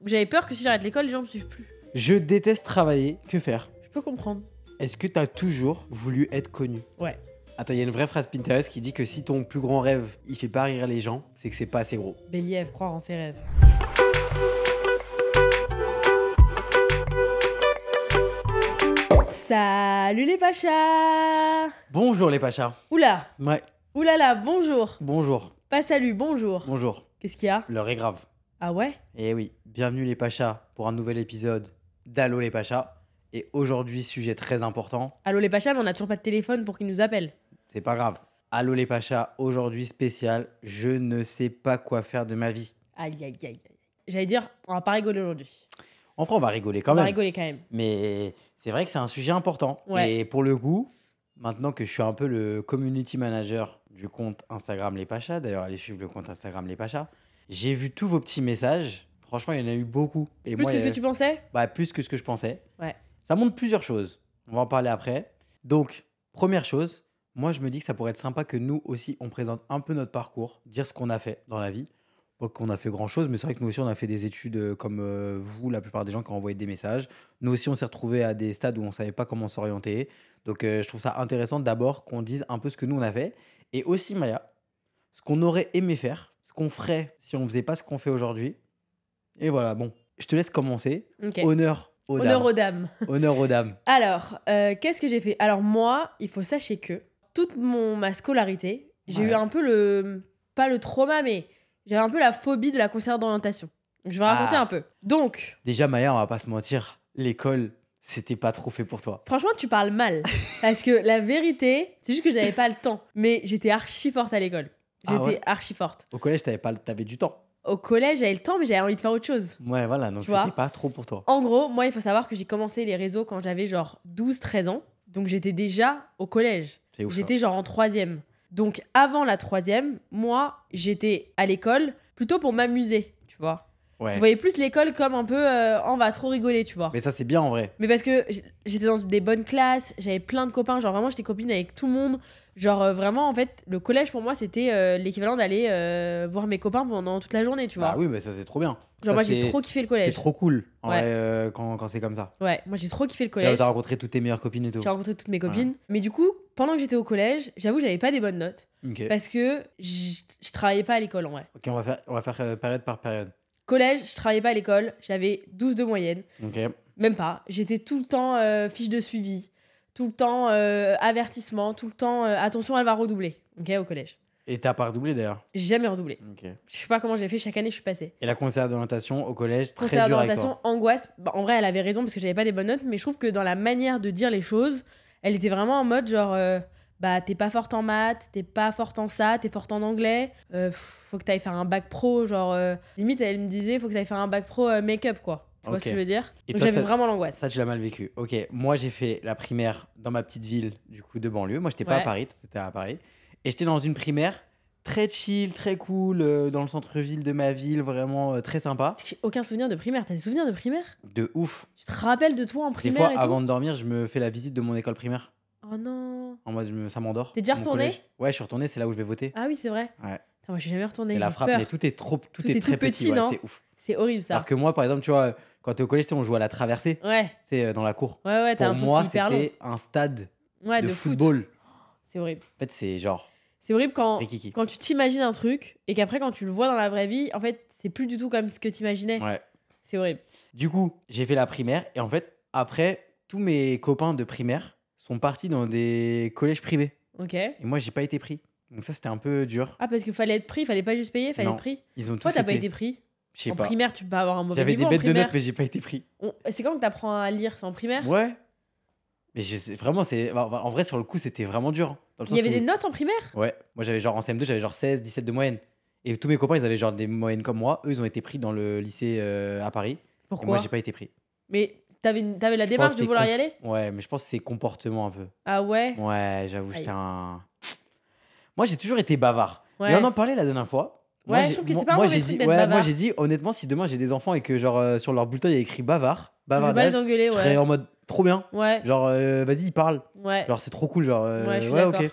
Donc j'avais peur que si j'arrête l'école, les gens me suivent plus. Je déteste travailler, que faire? Je peux comprendre. Est-ce que t'as toujours voulu être connu? Ouais. Attends, il y a une vraie phrase Pinterest qui dit que si ton plus grand rêve, il fait pas rire les gens, c'est que c'est pas assez gros. Béliève, croire en ses rêves. Salut les pachas. Bonjour les pachas. Oula. Ouais, Oulala, bonjour. bonjour. Pas salut, bonjour. Bonjour. Qu'est-ce qu'il y a? L'heure est grave. Ah ouais? Et oui, bienvenue les pachas pour un nouvel épisode d'Allo les pachas. Et aujourd'hui, sujet très important, Allô les pachas, mais on n'a toujours pas de téléphone pour qu'ils nous appellent. c'est pas grave. Allo les pachas, aujourd'hui spécial, je ne sais pas quoi faire de ma vie. Aïe, aïe, aïe, aïe. J'allais dire, on va pas rigoler aujourd'hui. Enfin, on va rigoler quand On va même. rigoler quand même. Mais c'est vrai que c'est un sujet important. Ouais. Et pour le coup, maintenant que je suis un peu le community manager du compte Instagram Les Pachas, d'ailleurs, allez suivre le compte Instagram Les Pachas, j'ai vu tous vos petits messages. Franchement, il y en a eu beaucoup. Et Plus que ce que tu pensais? Bah, plus que ce que je pensais. Ouais. Ça montre plusieurs choses. On va en parler après. Donc, première chose, moi, je me dis que ça pourrait être sympa que nous aussi, on présente un peu notre parcours, dire ce qu'on a fait dans la vie. Pas qu'on a fait grand-chose, mais c'est vrai que nous aussi, on a fait des études comme vous, la plupart des gens qui ont envoyé des messages. Nous aussi, on s'est retrouvés à des stades où on ne savait pas comment s'orienter. Donc, je trouve ça intéressant d'abord qu'on dise un peu ce que nous, on a fait. Et aussi, Maya, ce qu'on aurait aimé faire, ce qu'on ferait si on ne faisait pas ce qu'on fait aujourd'hui. Et voilà, bon, je te laisse commencer. Ok. Honneur aux dames. Honneur aux dames. Honneur aux dames. Alors, qu'est-ce que j'ai fait? Alors moi, il faut sachez que toute ma scolarité, j'ai Ouais. eu un peu pas le trauma, mais j'avais un peu la phobie de la conseillère d'orientation. Donc, je vais raconter Ah. un peu. Donc, Déjà, Maya, on va pas se mentir, l'école, c'était pas trop fait pour toi. franchement, tu parles mal. Parce que la vérité, c'est juste que j'avais pas le temps. Mais j'étais archi forte à l'école. Ah J'étais ouais archi forte. Au collège, t'avais du temps. Au collège, j'avais le temps, mais j'avais envie de faire autre chose. Ouais, voilà, donc Tu vois c'était pas trop pour toi. En gros, moi, il faut savoir que j'ai commencé les réseaux quand j'avais genre 12-13 ans. Donc, j'étais déjà au collège. C'est ouf. J'étais genre en 3e. Donc, avant la 3e, moi, j'étais à l'école plutôt pour m'amuser, tu vois. Ouais. Je voyais plus l'école comme un peu on va trop rigoler, tu vois. Mais ça, c'est bien en vrai. Mais parce que j'étais dans des bonnes classes, j'avais plein de copains, genre vraiment, j'étais copine avec tout le monde. Genre vraiment, en fait, le collège pour moi, c'était l'équivalent d'aller voir mes copains pendant toute la journée, tu vois. Ah oui, mais ça, c'est trop bien. Genre, Ça, moi, j'ai c'est- trop kiffé le C'est collège. trop cool en Ouais. vrai quand c'est comme ça. Ouais, moi, j'ai trop kiffé le C'est là où collège. t'as rencontré toutes tes meilleures copines et tout. J'ai rencontré toutes mes copines. Mais du coup, pendant que j'étais au collège, j'avoue, j'avais pas des bonnes notes. Ok. Parce que je travaillais pas à l'école en vrai. Ok, on va faire période par période. Collège, je travaillais pas à l'école, j'avais 12 de moyenne. Ok. Même pas. J'étais tout le temps fiche de suivi, tout le temps avertissement, tout le temps attention, elle va redoubler. Ok, au collège. Et t'as pas redoublé d'ailleurs. J'ai jamais redoublé. Ok. Je sais pas comment j'ai fait, chaque année je suis passée. Et la conseillère d'orientation au collège, très Conseillère dur avec d'orientation, toi. angoisse. Bah, en vrai, elle avait raison parce que j'avais pas des bonnes notes, mais je trouve que dans la manière de dire les choses, elle était vraiment en mode genre bah t'es pas forte en maths, t'es pas forte en ça, t'es forte en anglais, faut que t'ailles faire un bac pro, genre limite elle me disait faut que t'ailles faire un bac pro make-up quoi. Tu vois Ok. ce que je veux dire? Et Donc toi, j'avais t'as- vraiment l'angoisse. Ça, tu l'as mal vécu. Ok, moi j'ai fait la primaire dans ma petite ville du coup de banlieue. Moi, j'étais pas à Ouais. Paris, toi, t'étais à Paris. Et j'étais dans une primaire très chill, très cool, dans le centre-ville de ma ville, vraiment très sympa. Parce que j'ai aucun souvenir de primaire. T'as des souvenirs de primaire? De ouf. Tu te rappelles de toi en Des primaire fois, et avant tout? de dormir, je me fais la visite de mon école primaire. Oh non. En mode, ça m'endort. T'es déjà Mon retourné? collège. Ouais, je suis retourné, c'est là où je vais voter. Ah oui, c'est vrai. Ouais. Putain, moi je suis jamais retournée. C'est la j'ai frappe, peur. mais tout est Tout est très tout petit, ouais, non? c'est ouf. C'est horrible ça. Alors que moi, par exemple, tu vois, quand t'es au collège, tu sais, on joue à la traversée, Ouais, c'est dans la cour. ouais, t'as Pour l'impression que moi, c'est hyper long. c'était un stade Ouais, de foot. football. C'est horrible. En fait, c'est genre C'est horrible Rikiki. quand tu t'imagines un truc et qu'après quand tu le vois dans la vraie vie, en fait, c'est plus du tout comme ce que t'imaginais. Ouais. C'est horrible. Du coup, j'ai fait la primaire et en fait, après, tous mes copains de primaire sont partis dans des collèges privés. Ok. Et moi, j'ai pas été pris. Donc ça, c'était un peu dur. Ah, parce qu'il fallait être pris, fallait pas juste payer, fallait Non. être pris. Ils ont tous Pourquoi t'as pas été. été pris? Je sais En pas. primaire, tu peux pas avoir un mauvais J'avais des niveau en bêtes de primaire. notes, mais j'ai pas été pris. C'est quand que t'apprends à lire? C'est en primaire? Ouais. Mais vraiment, en vrai, sur le coup, c'était vraiment dur. Dans le Il y sens avait où- des notes en primaire? Ouais. Moi, j'avais genre en CM2, j'avais genre 16, 17 de moyenne. Et tous mes copains, ils avaient genre des moyennes comme moi. Eux, ils ont été pris dans le lycée à Paris. Et Pourquoi? moi, j'ai pas été pris. Mais t'avais la Je démarche pense de c'est vouloir con- y aller? Ouais, mais je pense que c'est comportement un peu. Ah ouais? Ouais, j'avoue, Aïe. j'étais un. Moi, j'ai toujours été bavard. Ouais. Mais on en parlait la dernière fois. Ouais, je j'ai- trouve que c'est moi- pas un moi, mauvais j'ai truc dit, d'être ouais, moi, bavard. j'ai dit, honnêtement, si demain j'ai des enfants et que genre sur leur bulletin il y a écrit bavard, Je vais pas bavardage, les engueuler, je serais ouais. en mode trop bien. Ouais, Genre, vas-y, parle. ouais. Genre, c'est trop cool. Genre, Ouais, je suis ouais, d'accord. ok.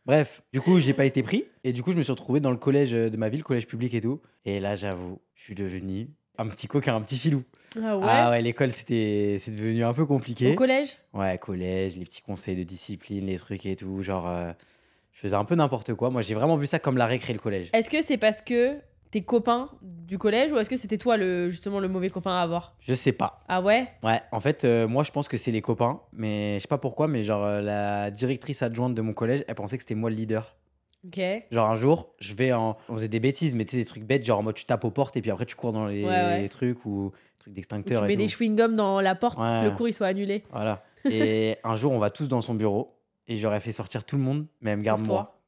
Bref, du coup, j'ai pas été pris. Et du coup, je me suis retrouvé dans le collège de ma ville, collège public et tout. Et là, j'avoue, je suis devenu Un petit coquin, un petit filou. Ah ouais. Ah ouais, l'école, c'est devenu un peu compliqué. Au collège? Ouais, collège, les petits conseils de discipline, les trucs et tout. Genre, je faisais un peu n'importe quoi. Moi, j'ai vraiment vu ça comme la récré, le collège. Est-ce que c'est parce que tes copains du collège ou est-ce que c'était toi justement le mauvais copain à avoir? Je sais pas. Ah ouais? Ouais, en fait, moi, je pense que c'est les copains. Mais je sais pas pourquoi, mais genre, la directrice adjointe de mon collège, elle pensait que c'était moi le leader. Ok. Genre, un jour, on faisait des bêtises, mais tu sais, des trucs bêtes, genre en mode tu tapes aux portes et puis après tu cours dans les Ouais. trucs ou trucs Ou tu d'extincteur et mets tout. des chewing-gums dans la porte, Ouais. le cours il soit annulé. Voilà. Et un jour, on va tous dans son bureau et j'aurais fait sortir tout le monde, mais elle me garde Sauf moi. toi.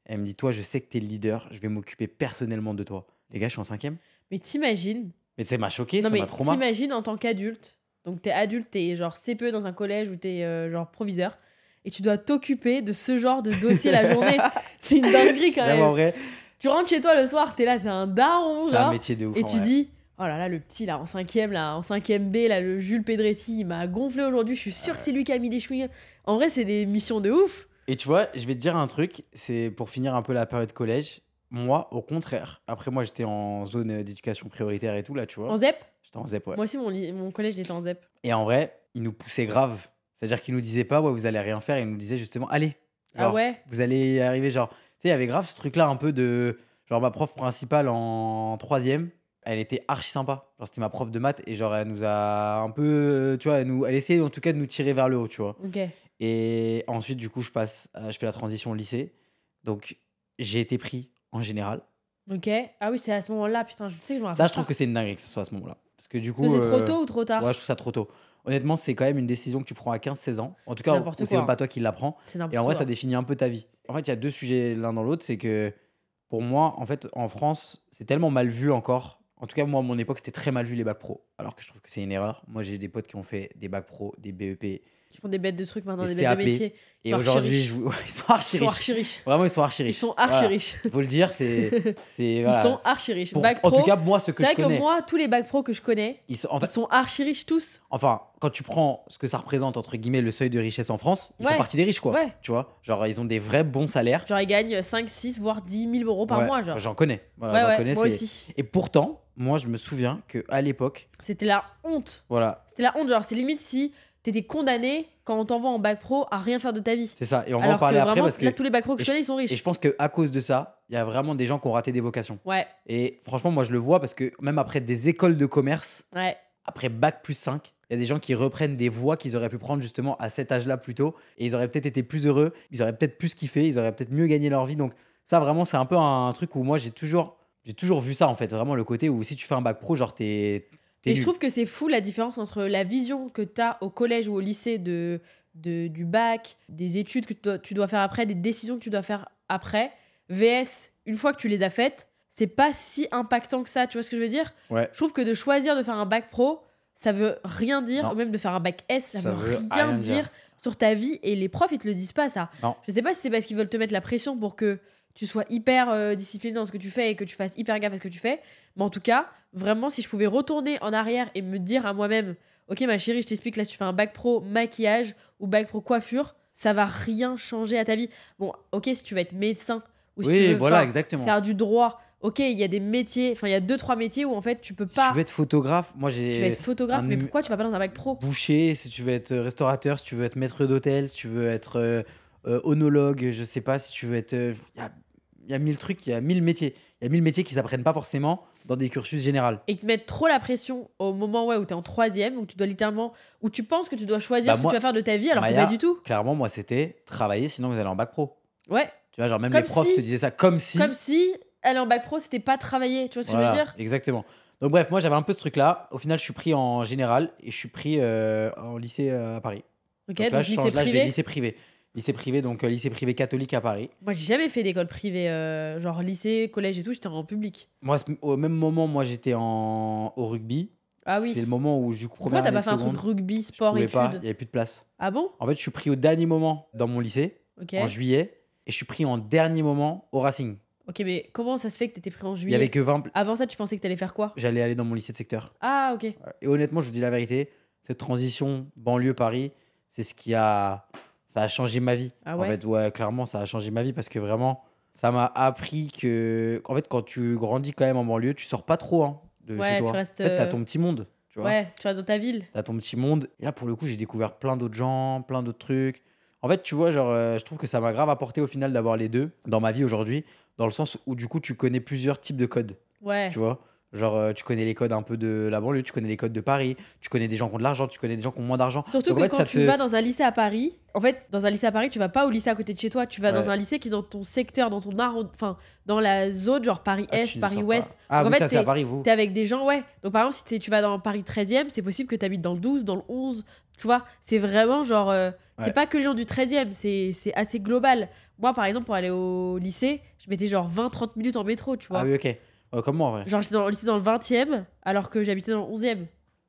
Elle me dit, toi, je sais que t'es le leader, je vais m'occuper personnellement de toi. Les gars, je suis en 5e. Mais t'imagines? Mais ça m'a choqué, Non ça mais m'a trop marre. t'imagines en tant qu'adulte, donc t'es adulte, t'es genre CPE dans un collège ou t'es genre proviseur, et tu dois t'occuper de ce genre de dossier la journée. C'est une dinguerie quand J'avoue, en même. vrai, Tu rentres chez toi le soir, t'es là, t'es un daron c'est un genre, métier de ouf. et en tu vrai. dis, oh là là, le petit là en 5e B, là, le Jules Pedretti, il m'a gonflé aujourd'hui, je suis sûre que c'est lui qui a mis des chewing-gums. En vrai, c'est des missions de ouf. Et tu vois, je vais te dire un truc, c'est pour finir un peu la période collège. Moi, au contraire, après moi, j'étais en zone d'éducation prioritaire et tout, là, tu vois. En ZEP? J'étais en ZEP, ouais. Moi aussi, mon collège, il était en ZEP. Et en vrai, il nous poussait grave. C'est-à-dire qu'il nous disait pas, ouais, vous allez rien faire. Il nous disait justement, allez. Ah Genre, ouais? vous allez y arriver. Genre, tu sais, il y avait grave ce truc-là un peu de. Genre, ma prof principale en 3e, elle était archi sympa. Genre, c'était ma prof de maths et genre, elle nous a un peu. Tu vois, elle essayait en tout cas de nous tirer vers le haut, tu vois. Ok. Et ensuite, du coup, je fais la transition au lycée. Donc, j'ai été pris en général. Ok. Ah oui, c'est à ce moment-là, putain, je sais que je me rappelle Ça, je trouve pas. que c'est une dinguerie que ce soit à ce moment-là. Parce que du coup. C'est trop tôt ou trop tard? Ouais, je trouve ça trop tôt. Honnêtement, c'est quand même une décision que tu prends à 15-16 ans. En tout C'est cas, n'importe c'est quoi, même hein. pas toi qui l'apprends. C'est Et en n'importe vrai, quoi. ça définit un peu ta vie. En fait, il y a deux sujets l'un dans l'autre. C'est que pour moi, en fait, en France, c'est tellement mal vu encore. En tout cas, moi, à mon époque, c'était très mal vu les bacs pro. Alors que je trouve que c'est une erreur. Moi, j'ai des potes qui ont fait des bacs pro, des BEP, Qui font des bêtes de trucs maintenant, des des bêtes de CAP. métiers. Ils Et sont archi aujourd'hui, riches. ils sont archi Ils sont riches. archi riches. Vraiment, ils sont archi riches. Ils sont archi Voilà. riches. Faut le dire, c'est. Ils Voilà. sont archi riches. Pour- Bac en pro, tout cas, moi, ce que c'est je vrai que connais. moi, tous les bacs pro que je connais, En fait, ils sont archi riches tous. enfin, quand tu prends ce que ça représente, entre guillemets, le seuil de richesse en France, ils Ouais. font partie des riches, quoi. Ouais. Tu vois, genre, ils ont des vrais bons salaires. Genre, ils gagnent 5, 6, voire 10 000 euros par Ouais, mois. Genre. j'en connais. Voilà, Ouais, j'en ouais, connais. moi c'est- aussi. Et pourtant, moi, je me souviens qu'à l'époque, C'était la honte. voilà, C'était la honte. Genre, c'est limite si t'étais condamné quand on t'envoie en bac pro à rien faire de ta vie. c'est ça. Et on va en Alors que parler après vraiment, parce que. là, tous les bacs pro que et je connais, ils sont Et riches. je pense qu'à cause de ça, il y a vraiment des gens qui ont raté des vocations. Ouais, Et franchement, moi, je le vois parce que même après des écoles de commerce, ouais. après bac plus 5, il y a des gens qui reprennent des voies qu'ils auraient pu prendre justement à cet âge-là plus tôt. Et ils auraient peut-être été plus heureux, ils auraient peut-être plus kiffé, ils auraient peut-être mieux gagné leur vie. Donc ça, vraiment, c'est un peu un truc où moi, j'ai toujours vu ça, en fait. Vraiment le côté où si tu fais un bac pro, genre, t'es Et nul. je trouve que c'est fou la différence entre la vision que t'as au collège ou au lycée du bac, des études que tu dois faire après, des décisions que tu dois faire après, VS, une fois que tu les as faites, c'est pas si impactant que ça, tu vois ce que je veux dire? Ouais. Je trouve que de choisir de faire un bac pro, ça veut rien dire, Non. ou même de faire un bac S, ça, Ça veut veut rien rien dire dire. sur ta vie, et les profs, ils te le disent pas, ça. Non. Je sais pas si c'est parce qu'ils veulent te mettre la pression pour que tu sois hyper discipliné dans ce que tu fais et que tu fasses hyper gaffe à ce que tu fais, mais en tout cas, vraiment, si je pouvais retourner en arrière et me dire à moi-même, ok ma chérie, je t'explique, là tu fais un bac pro maquillage ou bac pro coiffure, ça va rien changer à ta vie. Bon, ok, si tu vas être médecin ou si tu Oui, veux voilà, faire- exactement. faire du droit, ok, il y a des métiers, enfin il y a 2-3 métiers où en fait tu peux Si pas. tu veux être photographe, moi, Si tu veux j'ai être photographe, un mais nu- pourquoi tu vas pas dans un bac pro? boucher, si tu veux être restaurateur, si tu veux être maître d'hôtel, si tu veux être onologue, je sais pas, si tu veux être. Il y a 1000 trucs, il y a 1000 métiers. Il y a 1000 métiers qui s'apprennent pas forcément dans des cursus généraux. Et te mettre trop la pression au moment où t'es en 3e, où tu dois littéralement, où tu penses que tu dois choisir Bah, ce moi, que tu vas faire de ta vie, alors que Maya, pas du tout. Clairement, moi, c'était travailler, sinon vous allez en bac pro. Ouais, Tu vois, genre même Comme les profs si- te disaient ça comme si. comme si aller en bac pro c'était pas travailler, tu vois ce que je veux Voilà, dire? exactement. Donc bref, moi j'avais un peu ce truc-là. Au final, je suis pris en général et je suis pris en lycée à Paris. Ok, Donc là, donc je lycée change, là, je vais privé. lycée privé. Lycée privé, donc lycée privé catholique à Paris. Moi j'ai jamais fait d'école privée, genre lycée, collège et tout, j'étais en public. Moi, au même moment, moi j'étais au rugby. Ah oui. C'est le moment où, du coup, Pourquoi première t'as année pas de fait un truc seconde, rugby, je sport, pouvais pas, il études? n'y avait plus de place. Ah bon? En fait, je suis pris au dernier moment dans mon lycée, Ok. en juillet, et je suis pris en dernier moment au Racing. Ok, mais comment ça se fait que t'étais pris en Il y juillet? avait que 20. Avant ça, tu pensais que t'allais faire quoi? J'allais aller dans mon lycée de secteur. Ah ok. Et honnêtement, je vous dis la vérité, cette transition banlieue-Paris, c'est ce qui a. Ça a changé ma vie. Ah En ouais? fait, ouais, clairement, ça a changé ma vie parce que vraiment, ça m'a appris que. En fait, quand tu grandis quand même en banlieue, tu sors pas trop. Hein. de Ouais, chez tu toi. restes, En fait, t'as ton petit monde, tu vois. Ouais, tu restes dans ta ville. T'as ton petit monde. Et là, pour le coup, j'ai découvert plein d'autres gens, plein d'autres trucs. En fait, tu vois, genre, je trouve que ça m'a grave apporté au final d'avoir les deux dans ma vie aujourd'hui, dans le sens où du coup, tu connais plusieurs types de codes, Ouais. tu vois. Genre, tu connais les codes un peu de la banlieue, tu connais les codes de Paris, tu connais des gens qui ont de l'argent, tu connais des gens qui ont moins d'argent. Surtout Donc, en que fait, quand ça tu te... vas dans un lycée à Paris, en fait, dans un lycée à Paris, tu vas pas au lycée à côté de chez toi, tu vas dans Ouais. un lycée qui est dans ton secteur, dans ton enfin, dans la zone, genre Ah, Paris-Est, tu ne sors Paris-Ouest. pas. Ah, Donc, oui, en ça, fait, c'est à Paris, vous. t'es avec des gens, ouais. Donc, par exemple, si tu vas dans Paris 13e, c'est possible que tu habites dans le 12, dans le 11. Tu vois, c'est vraiment genre. Ouais. C'est pas que les gens du 13e, c'est assez global. Moi, par exemple, pour aller au lycée, je mettais genre 20-30 minutes en métro, tu vois. Ah oui, ok. Comme moi, en vrai. Genre, j'étais dans le lycée dans le 20e, alors que j'habitais dans le 11e.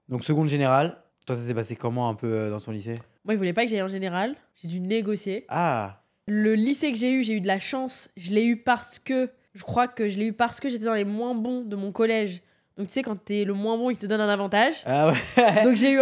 Donc, seconde générale, toi, ça s'est passé comment un peu dans ton lycée? Moi, ils voulaient pas que j'aille en général. J'ai dû négocier. Ah, Le lycée que j'ai eu de la chance. Je l'ai eu parce que. Je crois que je l'ai eu parce que j'étais dans les moins bons de mon collège. Donc, tu sais, quand t'es le moins bon, ils te donnent un avantage. ah ouais. Donc, j'ai eu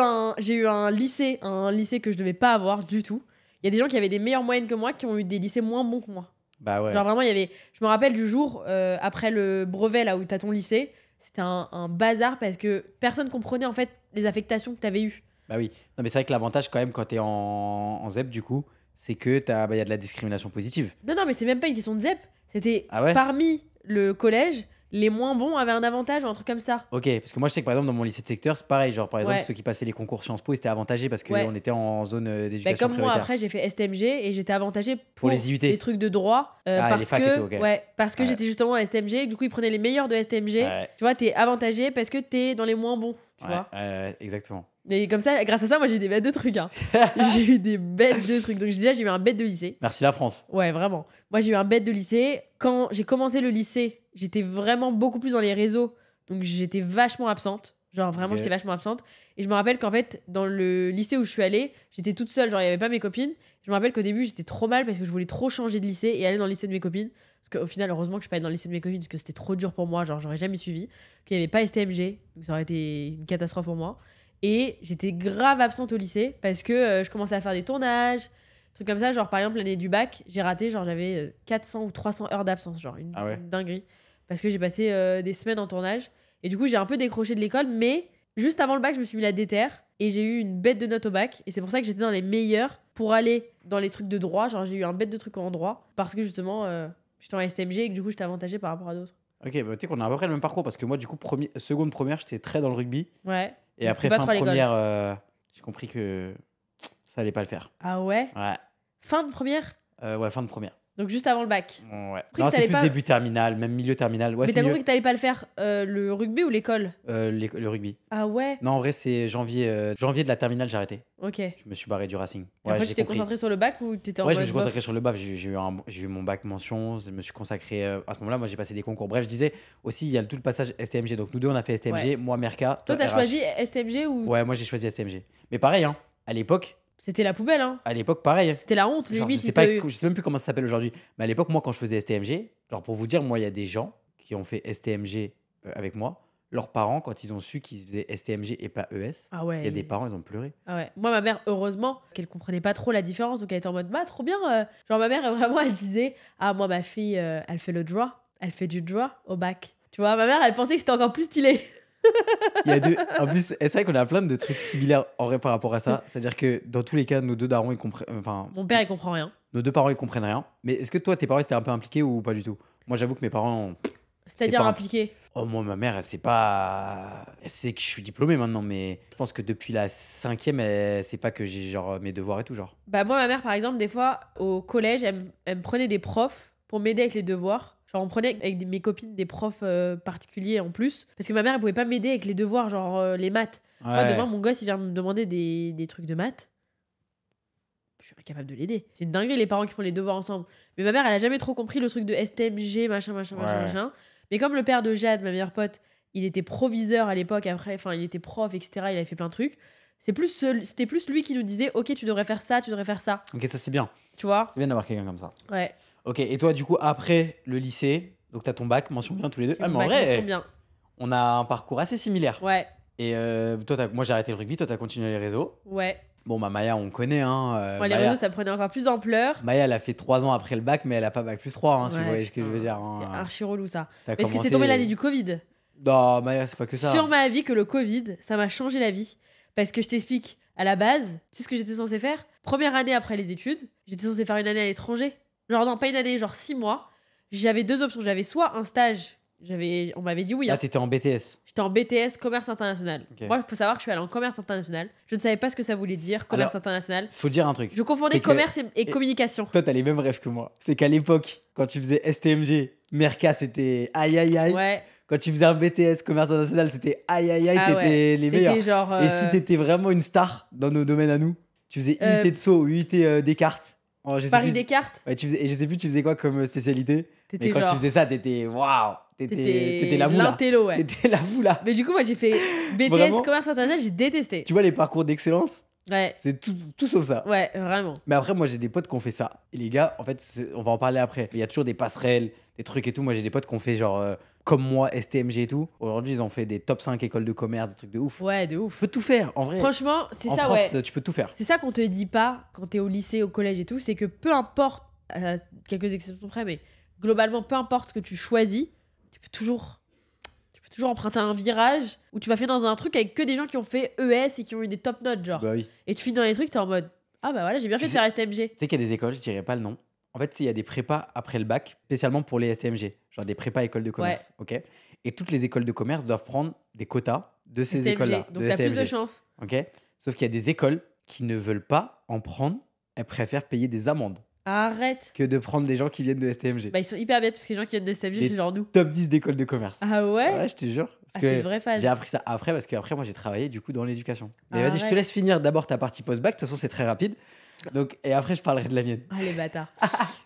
un lycée que je devais pas avoir du tout. Il y a des gens qui avaient des meilleures moyennes que moi qui ont eu des lycées moins bons que moi. Bah ouais. Genre, vraiment, il y avait. Je me rappelle du jour après le brevet, là où t'as ton lycée. C'était un bazar parce que personne comprenait en fait les affectations que t'avais eues. Bah oui. Non, mais c'est vrai que l'avantage, quand même, quand t'es en ZEP, du coup, c'est que y a de la discrimination positive. Non, mais c'est même pas une question de ZEP. C'était Ah ouais? parmi le collège, les moins bons avaient un avantage ou un truc comme ça. Ok, parce que moi, je sais que par exemple, dans mon lycée de secteur, c'est pareil. Genre, par exemple, Ouais. ceux qui passaient les concours Sciences Po, ils étaient avantagés parce qu'on Ouais. était en zone Bah, d'éducation comme moi, prioritaire. après, j'ai fait STMG et j'étais avantagée pour les IUT. des trucs de droit. Ah, parce les facs que, et tout, ok. ouais, parce que Ouais. j'étais justement à STMG. Du coup, ils prenaient les meilleurs de STMG. Ouais. Tu vois, t'es avantagé parce que t'es dans les moins bons. Tu Ouais, vois. exactement. Et comme ça, grâce à ça, moi, j'ai eu des bêtes de trucs. Hein. J'ai eu des bêtes de trucs. Donc, déjà, j'ai eu un bête de lycée. Merci la France. Ouais, vraiment. Moi, j'ai eu un bête de lycée. Quand j'ai commencé le lycée, j'étais vraiment beaucoup plus dans les réseaux. Donc, j'étais vachement absente. Genre, vraiment, Ok. j'étais vachement absente. Et je me rappelle qu'en fait, dans le lycée où je suis allée, j'étais toute seule. Genre, il n'y avait pas mes copines. Je me rappelle qu'au début, j'étais trop mal parce que je voulais trop changer de lycée et aller dans le lycée de mes copines. Parce qu'au final, heureusement que je suis pas allée dans le lycée de mes copines parce que c'était trop dur pour moi. Genre, j'aurais jamais suivi. Qu'il n'y avait pas STMG. Donc, ça aurait été une catastrophe pour moi. Et j'étais grave absente au lycée parce que je commençais à faire des tournages, trucs comme ça. Genre, par exemple, l'année du bac, j'ai raté, genre, j'avais 400 ou 300 heures d'absence, genre, Ah ouais. une dinguerie. Parce que j'ai passé des semaines en tournage. Et du coup, j'ai un peu décroché de l'école, mais juste avant le bac, je me suis mis la déterre et j'ai eu une bête de notes au bac. Et c'est pour ça que j'étais dans les meilleurs pour aller dans les trucs de droit. Genre, j'ai eu un bête de trucs en droit parce que justement, j'étais en STMG et que du coup, j'étais avantagée par rapport à d'autres. Ok, bah, tu sais qu'on a à peu près le même parcours parce que moi, du coup, seconde, première, j'étais très dans le rugby. Ouais. Et Donc, après, pas fin trop à l'école. première, j'ai compris que ça allait pas le faire. Ah ouais? Ouais. Fin de première? Ouais, fin de première. Donc, juste avant le bac. Ouais. Compris Non, que c'est t'allais plus pas- début terminal, même milieu terminal. Ouais, Mais c'est t'as mieux. compris que t'allais pas le faire le rugby ou l'école? Le rugby. Ah ouais? Non, en vrai, c'est janvier de la terminale, j'ai arrêté. Ok. Et Je me suis barré du Racing. après, j'ai tu t'es compris. concentré sur le bac ou t'étais en Ouais, je me mode suis bof? consacré sur le BAF. J'ai eu mon bac mention. Je me suis consacré. À ce moment-là, moi, j'ai passé des concours. Bref, je disais aussi, il y a tout le passage STMG. Donc, nous deux, on a fait STMG. Ouais. Moi, Merca. Toi, t'as RH. choisi STMG ou Ouais, moi, j'ai choisi STMG. Mais pareil, hein. À l'époque, c'était la poubelle, hein? pareil. C'était la honte, Genre, limite. je sais même plus comment ça s'appelle aujourd'hui. Mais à l'époque, moi, quand je faisais STMG, genre pour vous dire, moi, il y a des gens qui ont fait STMG avec moi. Leurs parents, quand ils ont su qu'ils faisaient STMG et pas ES, Ah ouais. il y a des parents, ils ont pleuré. Ah ouais. Moi, ma mère, heureusement, qu'elle comprenait pas trop la différence. Donc, elle était en mode, bah, trop bien. Genre, ma mère, vraiment, elle disait, ah, moi, ma fille, elle fait le draw. Elle fait du draw au bac. Tu vois, ma mère, elle pensait que c'était encore plus stylé. En plus, c'est vrai qu'on a plein de trucs similaires en vrai par rapport à ça. C'est-à-dire que dans tous les cas, nos deux darons, ils comprennent. Enfin, Mon père, il comprend rien. nos deux parents, ils comprennent rien. Mais est-ce que toi, tes parents, étaient un peu impliqués ou pas du tout? Moi, j'avoue que mes parents. C'est-à-dire pas un- impliqué. Oh, moi, ma mère, elle sait pas. Elle sait que je suis diplômé maintenant, mais je pense que depuis la 5e, elle sait pas que j'ai genre mes devoirs et tout, genre. Bah, moi, ma mère, par exemple, des fois, au collège, elle me prenait des profs pour m'aider avec les devoirs. Genre, on prenait avec mes copines des profs particuliers en plus. Parce que ma mère, elle pouvait pas m'aider avec les devoirs, genre les maths. Moi, Ouais. demain, mon gosse, il vient me demander des trucs de maths. Je suis incapable de l'aider. C'est une dinguerie, les parents qui font les devoirs ensemble. Mais ma mère, elle a jamais trop compris le truc de STMG, machin. Ouais. Mais comme le père de Jade, ma meilleure pote, il était proviseur à l'époque, après, enfin, il était prof, etc. Il avait fait plein de trucs. C'était plus lui qui nous disait, ok, tu devrais faire ça, tu devrais faire ça. Ok, ça c'est bien. Tu vois? C'est bien d'avoir quelqu'un comme ça. Ouais. Ok, et toi, du coup, après le lycée, donc t'as ton bac, mention bien tous les deux. Ah, mais en Bah, vrai, attention bien. on a un parcours assez similaire. Ouais, Et toi, moi j'ai arrêté le rugby, toi t'as continué les réseaux. ouais. Bon, bah Maya, on connaît, hein. Moi, les Maya, réseaux, ça prenait encore plus d'ampleur. Maya, elle a fait 3 ans après le bac, mais elle a pas bac plus 3, hein, si vous Ouais, voyez ce que je veux putain, dire. hein. C'est archi relou ça. T'as Parce que c'est commencé- tombé l'année du Covid. Non, mais c'est pas que ça. sur ma vie que le Covid, ça m'a changé la vie. Parce que je t'explique, à la base, tu sais ce que j'étais censée faire? Première année après les études, j'étais censée faire une année à l'étranger. Genre, non, pas une année, genre 6 mois. J'avais 2 options. J'avais soit un stage, on m'avait dit oui. Là, Hein. t'étais en BTS. J'étais en BTS commerce international. Ok. Moi, il faut savoir que je suis allée en commerce international. Je ne savais pas ce que ça voulait dire, commerce international. Faut dire un truc. Je confondais C'est que- commerce et communication. Toi, t'as les mêmes rêves que moi. C'est qu'à l'époque, quand tu faisais STMG, Merca, c'était aïe aïe aïe. Ouais. Quand tu faisais un BTS, commerce international, c'était aïe aïe aïe, Ah t'étais ouais. les meilleurs. T'étais genre. Et si t'étais vraiment une star dans nos domaines à nous, tu faisais Euh, UT de saut, UT Descartes. Oh, je sais Paris plus- Descartes, Ouais, et je sais plus, tu faisais quoi comme spécialité. Mais t'étais quand genre. tu faisais ça, t'étais waouh. T'étais T'étais la moula. l'intello, ouais. T'étais la moula. Mais du coup, moi, j'ai fait BTS Vraiment commerce international, j'ai détesté. Tu vois, les parcours d'excellence, Ouais, c'est tout sauf ça. ouais, vraiment. Mais après, moi, j'ai des potes qui ont fait ça. Et les gars, en fait, on va en parler après. Mais il y a toujours des passerelles, des trucs et tout. Moi, j'ai des potes qui ont fait genre, comme moi, STMG et tout. Aujourd'hui, ils ont fait des top 5 écoles de commerce, des trucs de ouf. Ouais, de Tu ouf. peux tout faire, en vrai. Franchement, c'est En ça, France, ouais. tu peux tout faire. C'est ça qu'on te dit pas quand t'es au lycée, au collège et tout, c'est que peu importe, quelques exceptions près, mais globalement, peu importe ce que tu choisis, tu peux toujours emprunter un virage où tu vas faire dans un truc avec que des gens qui ont fait ES et qui ont eu des top notes, genre. Bah oui. Et tu finis dans les trucs, t'es en mode ah bah voilà, j'ai bien Tu fait de sais- faire STMG. Tu sais qu'il y a des écoles, je dirais pas le nom. En fait, il y a des prépas après le bac, spécialement pour les STMG, genre des prépas écoles de commerce. Ok. Et toutes les écoles de commerce doivent prendre des quotas de ces STMG. écoles-là. Donc de t'as plus de STMG. chance. Ok. Sauf qu'il y a des écoles qui ne veulent pas en prendre, elles préfèrent payer des amendes Arrête. que de prendre des gens qui viennent de STMG. Bah ils sont hyper bêtes parce que les gens qui viennent de STMG, Les- c'est genre nous. Top 10 d'écoles de commerce. Ah ouais, Ouais, je te jure. Ah, Parce c'est que une vraie phase. j'ai appris ça après, parce que après moi j'ai travaillé du coup dans l'éducation. Mais Ah, vas-y, je te ouais. laisse finir d'abord ta partie post-bac. De toute façon, c'est très rapide. Donc, et après, je parlerai de la mienne. Ah les bâtards.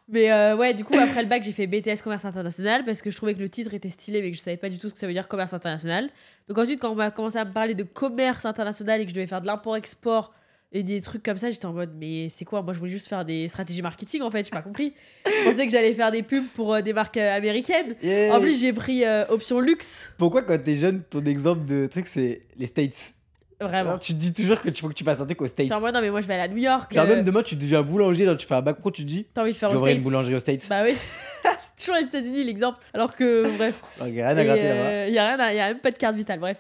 Mais ouais, du coup, après le bac, j'ai fait BTS commerce international parce que je trouvais que le titre était stylé mais que je savais pas du tout ce que ça veut dire commerce international. Donc ensuite, quand on m'a commencé à me parler de commerce international et que je devais faire de l'import-export et des trucs comme ça, j'étais en mode mais c'est quoi? Moi, je voulais juste faire des stratégies marketing en fait, j'ai pas compris. Je pensais que j'allais faire des pubs pour des marques américaines. Yeah. En plus, j'ai pris option luxe. Pourquoi quand t'es jeune, ton exemple de truc c'est les States? Vraiment. Alors, tu te dis toujours que faut que tu fasses un truc aux States. J'étais en mode non, mais moi, je vais aller à New York. Genre même demain, tu deviens boulanger, là, tu fais un bac pro, tu te dis T'as envie de faire aux j'ouvrirai States. une boulangerie aux States. Bah oui. C'est toujours les États-Unis l'exemple. Alors que, bref. Donc, rien à gratter là-bas. Il y a même pas de carte vitale, bref.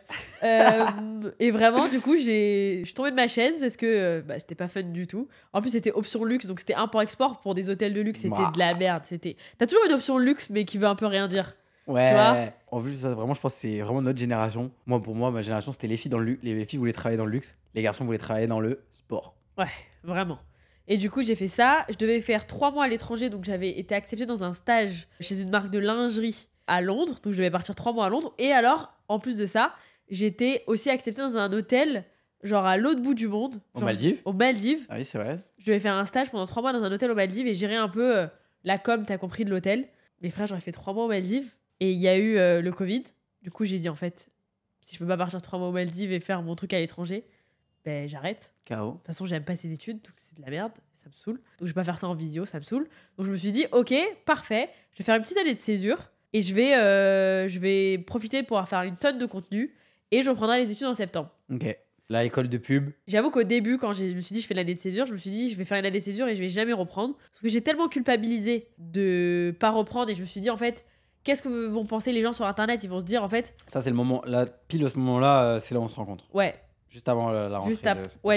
Et vraiment, du coup, je suis tombée de ma chaise parce que bah, c'était pas fun du tout. En plus, c'était option luxe, donc c'était import-export pour des hôtels de luxe, c'était Mouah. de la merde. T'as toujours une option luxe, mais qui veut un peu rien dire. Ouais. Tu vois En plus, ça, vraiment, je pense que c'est vraiment notre génération. Moi, pour moi, ma génération, c'était les filles dans le luxe. Les filles voulaient travailler dans le luxe. Les garçons voulaient travailler dans le sport. Ouais, vraiment. Et du coup, j'ai fait ça. Je devais faire 3 mois à l'étranger, donc j'avais été acceptée dans un stage chez une marque de lingerie à Londres. Donc je devais partir 3 mois à Londres. Et alors, en plus de ça, j'étais aussi acceptée dans un hôtel, genre à l'autre bout du monde. Aux genre Maldives Aux Maldives. Ah oui, c'est vrai. Je devais faire un stage pendant 3 mois dans un hôtel aux Maldives et gérer un peu la com, t'as compris, de l'hôtel. Mes frères, j'aurais fait 3 mois aux Maldives. Et il y a eu le Covid. Du coup, j'ai dit, en fait, si je peux pas partir 3 mois aux Maldives et faire mon truc à l'étranger, ben j'arrête. KO. De toute façon, j'aime pas ces études, donc c'est de la merde, ça me saoule. Donc je vais pas faire ça en visio, ça me saoule. Donc je me suis dit, ok, parfait, je vais faire une petite année de césure et je vais profiter de pouvoir faire une tonne de contenu et je reprendrai les études en septembre. Ok. La école de pub. J'avoue qu'au début, quand je me suis dit je fais l'année de césure, je me suis dit je vais faire une année de césure et je vais jamais reprendre. Parce que j'ai tellement culpabilisé de pas reprendre et je me suis dit en fait, qu'est-ce que vont penser les gens sur internet? Ils vont se dire en fait, Ça, c'est le moment. Là, pile à ce moment-là, c'est là où on se rencontre. ouais, Juste avant la rentrée.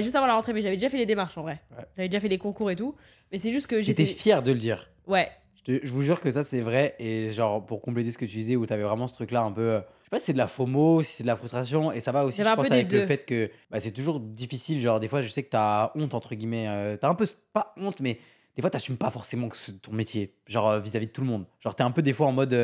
juste avant la rentrée, mais j'avais déjà fait les démarches en vrai. Ouais. J'avais déjà fait les concours et tout. Mais c'est juste que J'étais j'étais. fier de le dire. Ouais, Je vous jure que ça, c'est vrai. Et genre, pour compléter ce que tu disais, où t'avais vraiment ce truc-là un peu. Je sais pas si c'est de la FOMO, si c'est de la frustration. Et ça va aussi, Il y avait je un pense, peu des avec le deux. fait que bah, c'est toujours difficile. Genre, des fois, je sais que t'as honte, entre guillemets. T'as un peu. Pas honte, mais des fois, t'assumes pas forcément que c'est ton métier. Genre, vis-à-vis de tout le monde. Genre, t'es un peu des fois en mode.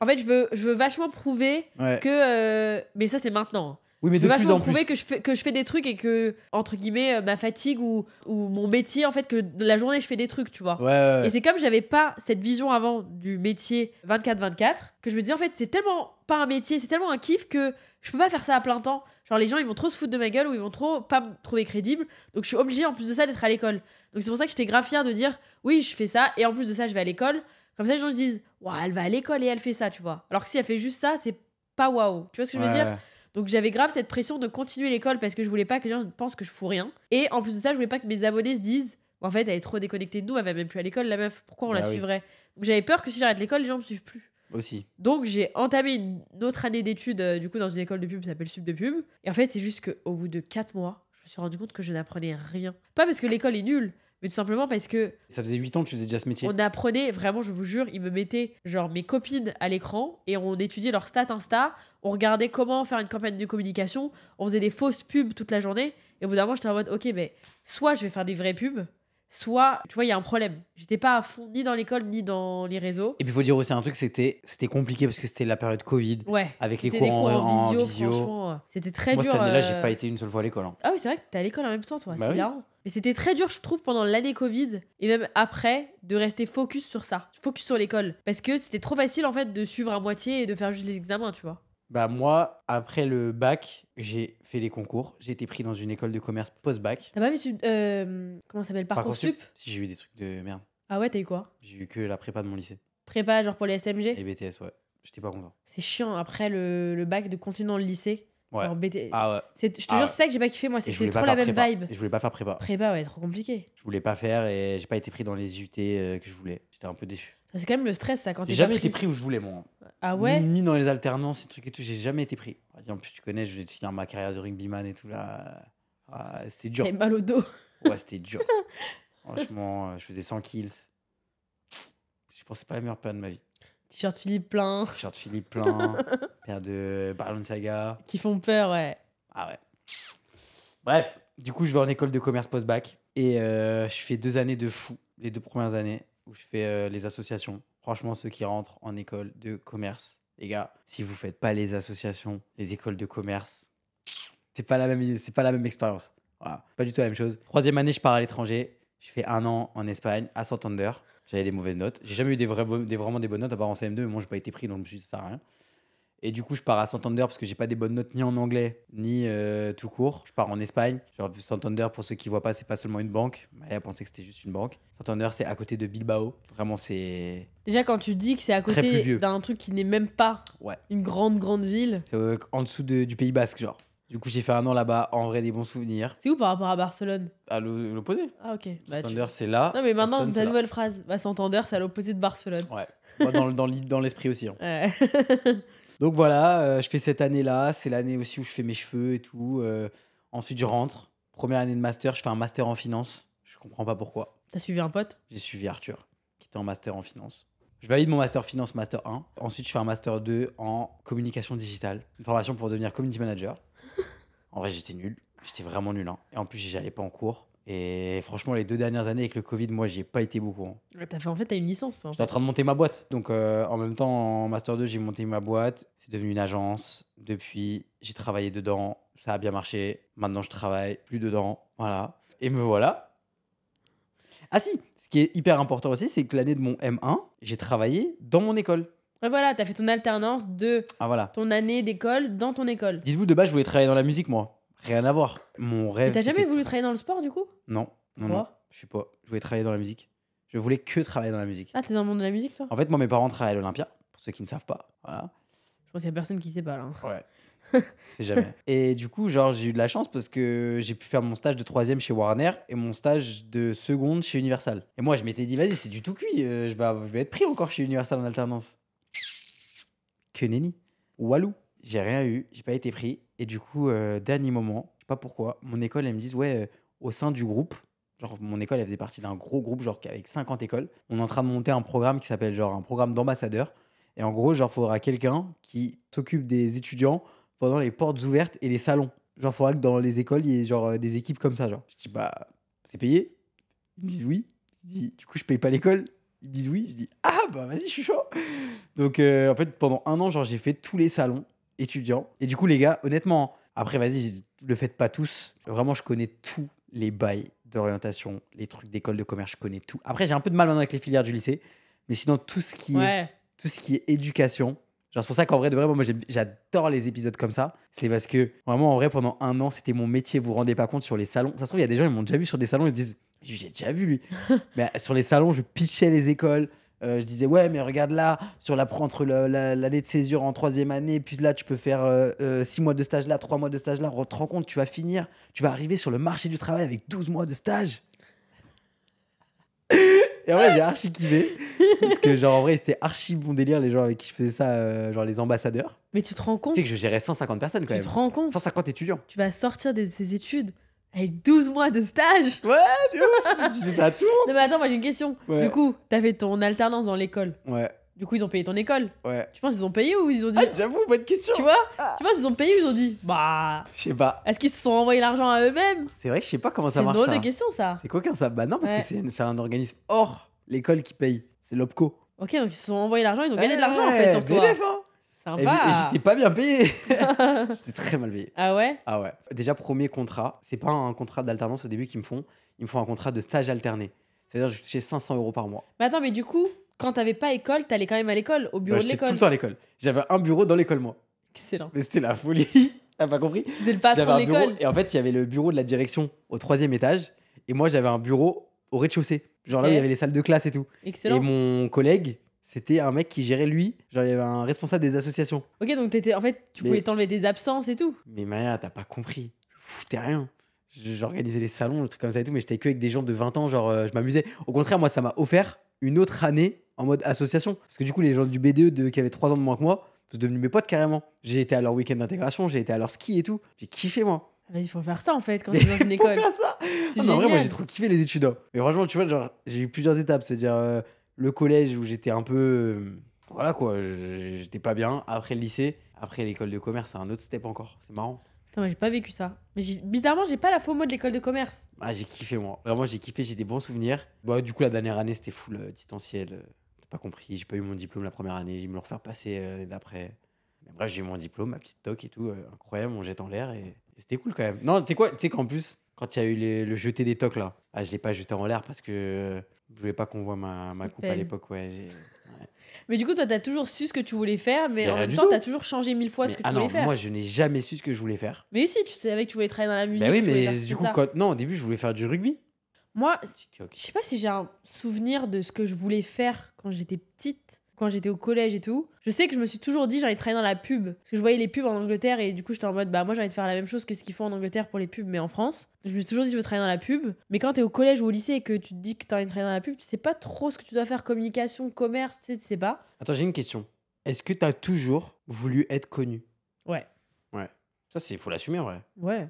en fait, je veux vachement prouver Ouais. que. Mais ça, c'est maintenant. Oui, mais Je de veux plus vachement en plus. prouver que je fais des trucs et que, entre guillemets, ma fatigue ou mon métier, en fait, que de la journée, je fais des trucs, tu vois. Ouais, ouais, ouais. Et c'est comme j'avais pas cette vision avant du métier 24-24 que je me disais en fait c'est tellement pas un métier, c'est tellement un kiff que je peux pas faire ça à plein temps. Genre les gens ils vont trop se foutre de ma gueule ou ils vont trop pas me trouver crédible. Donc je suis obligée en plus de ça d'être à l'école. Donc c'est pour ça que j'étais grave fière de dire oui je fais ça et en plus de ça je vais à l'école. Comme ça les gens se disent ouais elle va à l'école et elle fait ça tu vois. Alors que si elle fait juste ça c'est pas waouh. Tu vois ce que je veux Ouais, dire? ouais. Donc j'avais grave cette pression de continuer l'école parce que je voulais pas que les gens pensent que je fous rien. Et en plus de ça, je voulais pas que mes abonnés se disent en fait, elle est trop déconnectée de nous, elle va même plus à l'école, la meuf, pourquoi on la Bah oui. suivrait? Donc j'avais peur que si j'arrête l'école, les gens me suivent plus. Aussi. Donc, j'ai entamé une autre année d'études, du coup, dans une école de pub qui s'appelle Sub de Pub. Et en fait, c'est juste qu'au bout de 4 mois, je me suis rendu compte que je n'apprenais rien. Pas parce que l'école est nulle, mais tout simplement parce que Ça faisait 8 ans que tu faisais déjà ce métier. on apprenait, vraiment, je vous jure, ils me mettaient genre mes copines à l'écran et on étudiait leurs stats Insta, on regardait comment faire une campagne de communication, on faisait des fausses pubs toute la journée. Et au bout d'un moment, j'étais en mode, ok, mais soit je vais faire des vraies pubs, soit, tu vois, il y a un problème. J'étais pas à fond ni dans l'école ni dans les réseaux. Et puis il faut dire aussi un truc, c'était compliqué parce que c'était la période Covid. Ouais. Avec les C'était des cours en visio. franchement. C'était très Moi, dur. cette année-là, j'ai pas été une seule fois à l'école. Hein. Ah oui, c'est vrai que t'es à l'école en même temps, toi. Bah C'est oui. hilarant. Mais c'était très dur, je trouve, pendant l'année Covid et même après, de rester focus sur ça. Focus sur l'école. Parce que c'était trop facile, en fait, de suivre à moitié et de faire juste les examens, tu vois. Bah moi, après le bac, j'ai fait les concours. J'ai été pris dans une école de commerce post-bac. T'as pas vu comment ça s'appelle, Parcoursup? Si, j'ai eu des trucs de merde. Ah ouais, t'as eu quoi? J'ai eu que la prépa de mon lycée. Prépa, genre pour les STMG? Et BTS, ouais. J'étais pas content. C'est chiant, après le bac, de continuer dans le lycée. Ouais. Alors, Ah ouais. Je te jure, c'est ça que j'ai pas kiffé, moi. Et C'est je que c'est voulais pas trop la faire même prépa. vibe. Et je voulais pas faire prépa. Prépa, ouais, trop compliqué. Je voulais pas faire et j'ai pas été pris dans les UT que je voulais. J'étais un peu déçu. Ça, c'est quand même le stress, ça, quand J'ai t'es jamais pas été pris où je voulais, moi. Ah ouais? Ni dans les alternances, ces trucs et tout, j'ai jamais été pris. En plus, tu connais, je vais finir ma carrière de rugbyman et tout là. Ah, c'était dur. T'avais mal au dos. Ouais, c'était dur. Franchement, je faisais 100 kills. Je pense que c'est pas la meilleure période de ma vie. T-shirt Philippe plein. T-shirt Philippe plein, paire de Balenciaga. Qui font peur, ouais. Ah ouais. Bref, du coup, je vais en école de commerce post-bac et je fais 2 années de fou, les 2 premières années où je fais les associations. Franchement, ceux qui rentrent en école de commerce, les gars, si vous faites pas les associations, les écoles de commerce, c'est pas la même expérience. Voilà, pas du tout la même chose. 3e année, je pars à l'étranger. Je fais 1 an en Espagne, à Santander. J'avais des mauvaises notes. J'ai jamais eu vraiment des bonnes notes, à part en CM2, mais moi, j'ai pas été pris, donc je me suis dit, ça sert à rien. Et du coup, je pars à Santander parce que j'ai pas des bonnes notes ni en anglais, ni tout court. Je pars en Espagne. Genre, Santander, pour ceux qui voient pas, c'est pas seulement une banque. Maya pensait que c'était juste une banque. Santander, c'est à côté de Bilbao. Vraiment, c'est. Déjà, quand tu dis que c'est à Très côté pluvieux. d'un truc qui n'est même pas Ouais. une grande ville, C'est en dessous du Pays Basque, genre. Du coup, j'ai fait 1 an là-bas. En vrai, des bons souvenirs. c'est où par rapport à Barcelone? À l'opposé. Ah, ok. Bah, Santander, c'est là. non, mais maintenant, Barcelone, c'est ta là. nouvelle phrase. Bah, Santander, c'est à l'opposé de Barcelone. Ouais. Moi, dans l'esprit aussi. Hein. Ouais. Donc voilà, je fais cette année-là. C'est l'année aussi où je fais mes cheveux et tout. Ensuite, je rentre. Première année de master, je fais un master en finance. Je comprends pas pourquoi. T'as suivi un pote? J'ai suivi Arthur, qui était en master en finance. Je valide mon master finance, master 1. Ensuite, je fais un master 2 en communication digitale. Une formation pour devenir community manager. En vrai, j'étais nul. J'étais vraiment nul. Hein. Et en plus, j'allais pas en cours. Et franchement, les 2 dernières années avec le Covid, moi, j'y ai pas été beaucoup. Hein. Ouais, en fait, t'as une licence, toi. J'étais en train de monter ma boîte. Donc, en même temps, en Master 2, j'ai monté ma boîte. C'est devenu une agence. Depuis, j'ai travaillé dedans. Ça a bien marché. Maintenant, je travaille plus dedans. Voilà. Et me voilà. Ah si, ce qui est hyper important aussi, c'est que l'année de mon M1, j'ai travaillé dans mon école. Ouais, voilà, t'as fait ton alternance de Ah voilà. ton année d'école dans ton école. Dites-vous, de base, je voulais travailler dans la musique, moi. Rien à voir. Mon rêve. Mais t'as jamais c'était voulu de travailler dans le sport, du coup? Non, non, non. Pourquoi? Je sais pas. Je voulais travailler dans la musique. Je voulais que travailler dans la musique. Ah, t'es dans le monde de la musique, toi? En fait, moi, mes parents travaillent à l'Olympia, pour ceux qui ne savent pas. Voilà. Je pense qu'il y a personne qui sait pas, là. Ouais. C'est jamais. Et du coup, genre, j'ai eu de la chance parce que j'ai pu faire mon stage de 3e chez Warner et mon stage de seconde chez Universal. Et moi, je m'étais dit, vas-y, c'est du tout cuit. Je vais être pris encore chez Universal en alternance. Que nenni. Walou. J'ai rien eu. J'ai pas été pris. Et du coup, dernier moment, je sais pas pourquoi, mon école, elle me dit, ouais, au sein du groupe, genre, mon école, elle faisait partie d'un gros groupe, genre, avec 50 écoles. On est en train de monter un programme qui s'appelle, genre, un programme d'ambassadeur. Et en gros, genre, faudra quelqu'un qui s'occupe des étudiants pendant les portes ouvertes et les salons. Genre, faudra que dans les écoles, il y ait genre des équipes comme ça. Genre, je dis, bah, c'est payé? Ils me disent oui. Je dis, du coup, je paye pas l'école? Ils me disent oui. Je dis, ah, bah, vas-y, je suis chaud. Donc, en fait, pendant 1 an, genre, j'ai fait tous les salons étudiants. Et du coup, les gars, honnêtement, après, vas-y, le faites pas tous. Vraiment, je connais tous les bails d'orientation, les trucs d'école de commerce, je connais tout. Après, j'ai un peu de mal maintenant avec les filières du lycée. Mais sinon, tout ce qui est éducation. Genre, c'est pour ça qu'en vrai, de vrai, moi, j'adore les épisodes comme ça. C'est parce que, vraiment, en vrai, pendant 1 an, c'était mon métier. Vous vous rendez pas compte sur les salons. Ça se trouve, il y a des gens, ils m'ont déjà vu sur des salons, ils se disent, j'ai déjà vu lui. Mais sur les salons, je pitchais les écoles. Je disais, ouais, mais regarde là, entre l'année de césure en 3e année, puis là, tu peux faire 6 mois de stage là, 3 mois de stage là. Tu te rends compte, tu vas arriver sur le marché du travail avec 12 mois de stage. Et en vrai, j'ai archi kiffé. Parce que, genre, en vrai, c'était archi bon délire, les gens avec qui je faisais ça, genre les ambassadeurs. Mais tu te rends Tu compte sais que je gérais 150 personnes quand Tu même. te rends compte 150 étudiants. Tu vas sortir de ces études avec 12 mois de stage. Ouais, de ouf, je disais ça à tout le monde. Non mais attends, moi j'ai une question. Ouais. Du coup, t'as fait ton alternance dans l'école. Ouais, Du coup, ils ont payé ton école. ouais. Tu penses qu'ils ont payé ou ils ont dit... Ah, j'avoue, bonne question. Tu vois Ah. Tu penses qu'ils ont payé ou ils ont dit... Bah... Je sais pas. Est-ce qu'ils se sont renvoyés l'argent à eux-mêmes? C'est vrai que je sais pas comment C'est ça une marche. drôle Ça. de question ça. C'est coquin ça. Bah non, parce Ouais. que c'est un organisme hors l'école qui paye. C'est l'OPCO. Ok, donc ils se sont envoyés l'argent, ils ont gagné de l'argent en fait sur toi. BLF, hein. Et Sympa. j'étais pas bien payé. J'étais très mal payé. Ah ouais? Ah ouais. Déjà, premier contrat. C'est pas un contrat d'alternance au début qu'ils me font. Ils me font un contrat de stage alterné. C'est-à-dire que je touchais 500 € par mois. Mais attends, mais du coup, quand t'avais pas école, t'allais quand même à l'école, au bureau Bah, de j'étais tout l'école. le temps à l'école. J'avais un bureau dans l'école, moi. Excellent. Mais c'était la folie. T'as pas compris? T'es le patron J'avais de un bureau. l'école. Et en fait, il y avait le bureau de la direction au 3e étage. Et moi, j'avais un bureau au rez-de-chaussée. Genre là où Ok. il y avait les salles de classe et tout. Excellent. Et mon collègue, c'était un mec qui gérait lui. Genre, il y avait un responsable des associations. Ok, donc t'étais... En fait, tu Mais- pouvais t'enlever des absences et tout. Mais Maya, t'as pas compris. Je foutais rien. J'organisais les salons, des trucs comme ça et tout, mais j'étais que avec des gens de 20 ans, genre je m'amusais. Au contraire, moi, ça m'a offert une autre année en mode association. Parce que du coup, les gens du BDE qui avaient 3 ans de moins que moi, sont devenus mes potes carrément. J'ai été à leur week-end d'intégration, j'ai été à leur ski et tout. J'ai kiffé, moi. Vas-y, faut faire ça en fait quand Mais t'es dans une faut école. faire ça. C'est Ah, mais en vrai, moi, génial. j'ai trop kiffé les études. Hein. Mais franchement, tu vois, genre, j'ai eu plusieurs étapes. C'est-à-dire le collège où j'étais un peu. Voilà quoi, j'étais pas bien. Après le lycée, après l'école de commerce, c'est un autre step encore. C'est marrant. Putain, moi j'ai pas vécu ça. Mais bizarrement, j'ai pas la FOMO de l'école de commerce. Ah, j'ai kiffé, moi. Vraiment, j'ai kiffé, j'ai des bons souvenirs. Bah, du coup, la dernière année, c'était full distanciel. T'as pas compris, j'ai pas eu mon diplôme la première année. J'ai me le refaire passer l'année d'après. Mais bref, j'ai eu mon diplôme, ma petite toque et tout. Incroyable, on jette en l'air et c'était cool quand même. Non, tu sais quoi, tu sais qu'en plus, quand il y a eu le jeter des toques là, ah, je l'ai pas jeté en l'air parce que je voulais pas qu'on voit ma coupe à peine. l'époque. Ouais, Mais du coup, toi, t'as toujours su ce que tu voulais faire, mais Mais en rien même du temps, tout. t'as toujours changé 1000 fois ce que tu voulais non, faire. moi, je n'ai jamais su ce que je voulais faire. Mais si, tu savais que tu voulais travailler dans la musique. Bah oui, tu voulais mais faire du coup, ça. non, au début, je voulais faire du rugby. Moi, J'étais ok. je sais pas si j'ai un souvenir de ce que je voulais faire quand j'étais petite, quand j'étais au collège et tout. Je sais que je me suis toujours dit j'ai envie de travailler dans la pub. Parce que je voyais les pubs en Angleterre et du coup j'étais en mode bah moi j'ai envie de faire la même chose que ce qu'ils font en Angleterre pour les pubs mais en France. Je me suis toujours dit je veux travailler dans la pub. Mais quand t'es au collège ou au lycée et que tu te dis que t'as envie de travailler dans la pub, tu sais pas trop ce que tu dois faire, communication, commerce, tu sais pas. Attends, j'ai une question. Est-ce que tu as toujours voulu être connu? Ouais. Ouais. Ça, faut l'assumer en vrai. Ouais.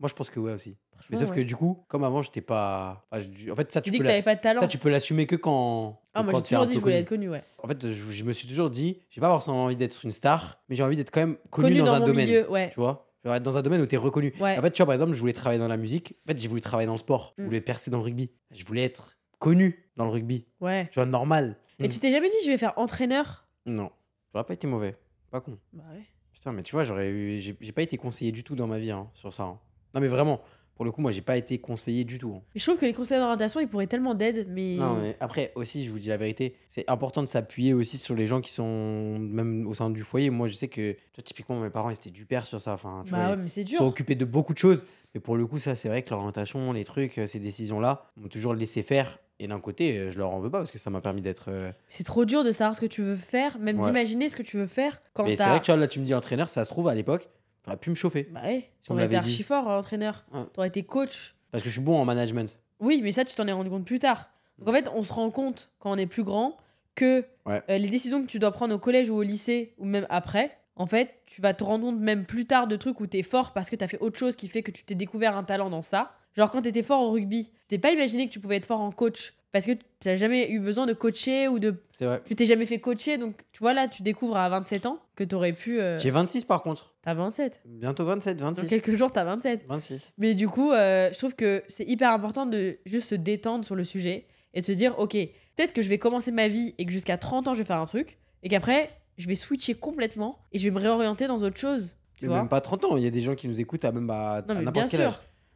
Moi, je pense que ouais aussi. Mais Franchement, sauf ouais. que du coup, comme avant, j'étais pas. En fait, ça, Tu tu dis peux que t'avais pas de talent. ça, tu peux l'assumer que quand. Ah, que moi quand j'ai t'es toujours un dit peu je voulais connu. être connu, ouais. En fait, je me suis toujours dit, j'ai pas forcément envie d'être une star, mais j'ai envie d'être quand même connu, Connu dans un mon domaine. milieu, ouais. Tu vois? Genre être dans un domaine où t'es reconnu. Ouais. En fait, tu vois, par exemple, je voulais travailler dans la musique. En fait, j'ai voulu travailler dans le sport. Je Mm. voulais percer dans le rugby. Je voulais être connu dans le rugby. Ouais. Tu vois, normal. Et tu t'es jamais dit je vais faire entraîneur? Non. J'aurais pas été mauvais. Pas con. Bah ouais. Putain, mais tu vois, j'ai pas été conseillé du tout dans ma vie hein, sur ça. Hein. Non, mais vraiment, pour le coup, moi, j'ai pas été conseillé du tout. Hein. Mais je trouve que les conseillers d'orientation ils pourraient tellement d'aide, mais. Non, mais après, aussi, je vous dis la vérité, c'est important de s'appuyer aussi sur les gens qui sont même au sein du foyer. Moi, je sais que, tu vois, typiquement, mes parents, ils étaient du père sur ça. Enfin, tu Bah vois, ouais, mais c'est ils sont dur. occupés de beaucoup de choses. Mais pour le coup, ça, c'est vrai que l'orientation, les trucs, ces décisions-là, m'ont toujours laissé faire. Et d'un côté, je leur en veux pas parce que ça m'a permis d'être. C'est trop dur de savoir ce que tu veux faire, même Ouais. d'imaginer ce que tu veux faire quand Mais c'est t'as. vrai que tu vois, là, tu me dis entraîneur, ça se trouve à l'époque, t'aurais pu me chauffer. Bah ouais, Si on t'aurais été m'avait dit. archi fort entraîneur. Ouais. T'aurais été coach. Parce que je suis bon en management. Oui, mais ça, tu t'en es rendu compte plus tard. Donc en fait, on se rend compte quand on est plus grand que Ouais. les décisions que tu dois prendre au collège ou au lycée, ou même après, en fait, tu vas te rendre compte même plus tard de trucs où t'es fort parce que t'as fait autre chose qui fait que tu t'es découvert un talent dans ça. Genre quand t'étais fort au rugby, t'es pas imaginé que tu pouvais être fort en coach parce que t'as jamais eu besoin de coacher ou de. C'est vrai. Tu t'es jamais fait coacher, donc tu vois là, tu découvres à 27 ans que t'aurais pu. J'ai 26 par contre. T'as 27. Bientôt 27, Dans 26. quelques jours, t'as 27. 26. Mais du coup, je trouve que c'est hyper important de juste se détendre sur le sujet et de se dire, ok, peut-être que je vais commencer ma vie et que jusqu'à 30 ans, je vais faire un truc et qu'après, je vais switcher complètement et je vais me réorienter dans autre chose. Tu Mais vois même pas 30 ans, il y a des gens qui nous écoutent à même à Non, mais n'importe bien quel sûr.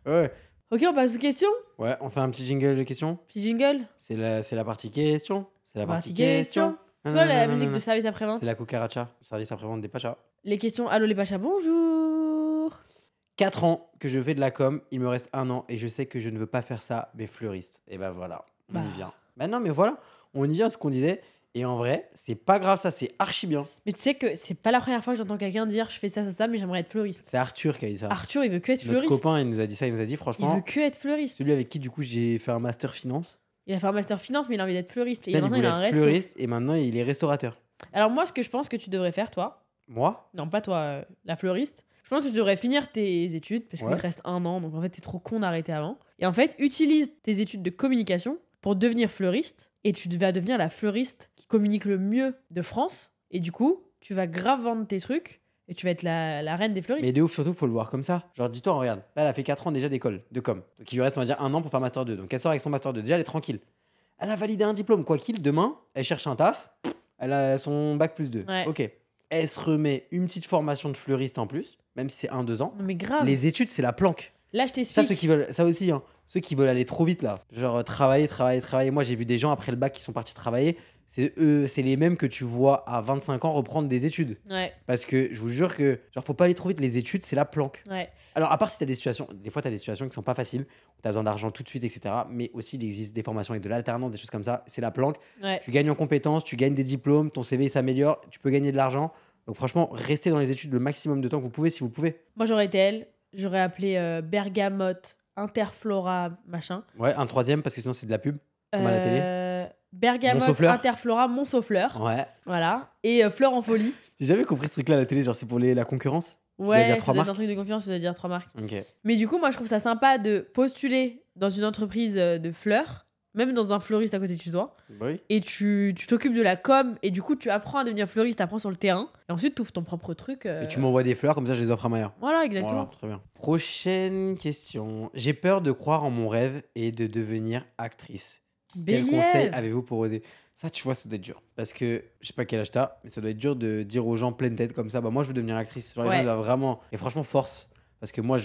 âge. Ouais. Ok, on passe aux questions. Ouais, on fait un petit jingle de questions. Petit jingle. C'est la partie question. C'est la partie Partie question. question. C'est quoi la musique de service après-vente? C'est la cucaracha, service après-vente des Pachas. Les questions. Allô les Pachas, bonjour. 4 ans que je fais de la com, il me reste 1 an et je sais que je ne veux pas faire ça, mais fleuriste. Et ben voilà, on Bah. y vient. Bah non, mais voilà, on y vient, ce qu'on disait. Et en vrai, c'est pas grave, ça, c'est archi bien. Mais tu sais que c'est pas la première fois que j'entends quelqu'un dire je fais ça, mais j'aimerais être fleuriste. C'est Arthur qui a dit ça. Arthur, il veut que être Notre fleuriste. copain, il nous a dit ça, il nous a dit Il franchement, veut que être fleuriste. celui avec qui du coup j'ai fait un master finance. Il a fait un master finance, mais il a envie d'être fleuriste. Et Putain, il maintenant, il voulait a un être resto. fleuriste et maintenant il est restaurateur. Alors, moi, ce que je pense que tu devrais faire, toi, Moi? non, pas toi, la fleuriste, je pense que tu devrais finir tes études parce qu'il Ouais. te reste 1 an. Donc, en fait, c'est trop con d'arrêter avant. Et en fait, utilise tes études de communication pour devenir fleuriste. Et tu vas devenir la fleuriste qui communique le mieux de France. Et du coup, tu vas grave vendre tes trucs. Et tu vas être la reine des fleuristes. Mais de ouf, surtout, faut le voir comme ça. Genre, dis-toi, regarde, là, elle a fait 4 ans déjà d'école, de com. Donc, il lui reste, on va dire, 1 an pour faire Master 2. Donc, elle sort avec son Master 2. Déjà, elle est tranquille. Elle a validé un diplôme, quoi qu'il, demain, elle cherche un taf. Elle a son bac plus 2. Ouais. Ok. Elle se remet une petite formation de fleuriste en plus, même si c'est 1-2 ans. Non, mais grave. Les études, c'est la planque. Là, je Ça, t'explique. ceux qui veulent, ça aussi, hein. Ceux qui veulent aller trop vite, là. Genre, travailler. Moi, j'ai vu des gens après le bac qui sont partis travailler. C'est eux, c'est les mêmes que tu vois à 25 ans reprendre des études. Ouais, Parce que je vous jure que, genre, faut pas aller trop vite. Les études, c'est la planque. ouais. Alors, à part si t'as des situations, des fois, t'as des situations qui sont pas faciles, où t'as besoin d'argent tout de suite, etc. Mais aussi, il existe des formations avec de l'alternance, des choses comme ça. C'est la planque. Ouais. Tu gagnes en compétences, tu gagnes des diplômes, ton CV il s'améliore, tu peux gagner de l'argent. Donc, franchement, restez dans les études le maximum de temps que vous pouvez, si vous pouvez. Moi, j'aurais été elle. J'aurais appelé Bergamote, Interflora, machin. Ouais, un troisième, parce que sinon, c'est de la pub, comme à la télé. Bergamote, Montsauffleur. Interflora, Montsauffleur. Ouais. Voilà. Et Fleur en folie. J'ai jamais compris ce truc-là à la télé, genre, c'est pour la concurrence. dois Ouais, dire ça 3 doit être un marques. truc de confiance, ça doit dire 3 marques. Ok. Mais du coup, moi, je trouve ça sympa de postuler dans une entreprise de fleurs, même dans un fleuriste à côté de chez toi. Bah oui. Et tu t'occupes de la com, et du coup, tu apprends à devenir fleuriste, tu apprends sur le terrain. Et ensuite, tu ouvres ton propre truc. Et tu m'envoies des fleurs, comme ça, je les offre à Maya. Voilà, exactement. Voilà, très bien. Prochaine question. J'ai peur de croire en mon rêve et de devenir actrice. Quel Bélier. conseil avez-vous pour oser? Ça, tu vois, ça doit être dur. Parce que je sais pas quel âge t'as, mais ça doit être dur de dire aux gens pleine tête comme ça, bah moi je veux devenir actrice. Genre, les Ouais. gens doivent vraiment. Et franchement, force. Parce que moi,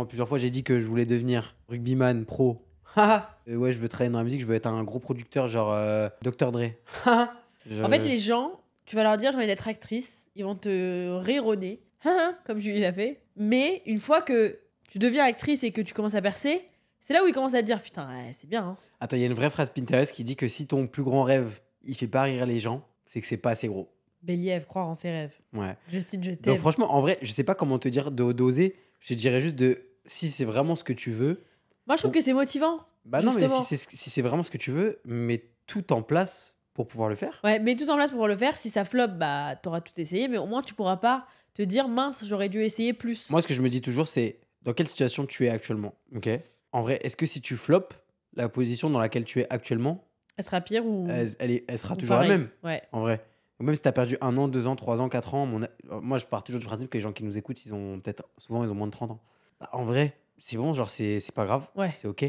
plusieurs fois, j'ai dit que je voulais devenir rugbyman pro. Ouais, je veux travailler dans la musique, je veux être un gros producteur, genre Dr. Dre. En fait, les gens, tu vas leur dire j'ai envie d'être actrice, ils vont te rire au nez, comme Julie l'a fait. Mais une fois que tu deviens actrice et que tu commences à percer, c'est là où ils commencent à te dire putain, ouais, c'est bien. Hein. Attends, il y a une vraie phrase Pinterest qui dit que si ton plus grand rêve, il fait pas rire les gens, c'est que c'est pas assez gros. Béliève, croire en ses rêves. Ouais. Justine, je Donc t'aime. franchement, en vrai, je sais pas comment te dire d'oser. Je te dirais juste de si c'est vraiment ce que tu veux. Moi, je trouve que c'est motivant. Bah non, mais Justement. si c'est vraiment ce que tu veux, mets tout en place pour pouvoir le faire. Ouais, mais tout en place pour le faire. Si ça flop, bah t'auras tout essayé, mais au moins tu pourras pas te dire mince, j'aurais dû essayer plus. Moi, ce que je me dis toujours, c'est dans quelle situation tu es actuellement. Ok. En vrai, est-ce que si tu flops, la position dans laquelle tu es actuellement, Elle sera pire ou. elle sera ou toujours pareil. la même. Ouais. En vrai. Même si tu as perdu 1 an, 2 ans, 3 ans, 4 ans, moi je pars toujours du principe que les gens qui nous écoutent, souvent ils ont moins de 30 ans. Bah, en vrai, c'est bon, genre c'est pas grave, Ouais. c'est ok,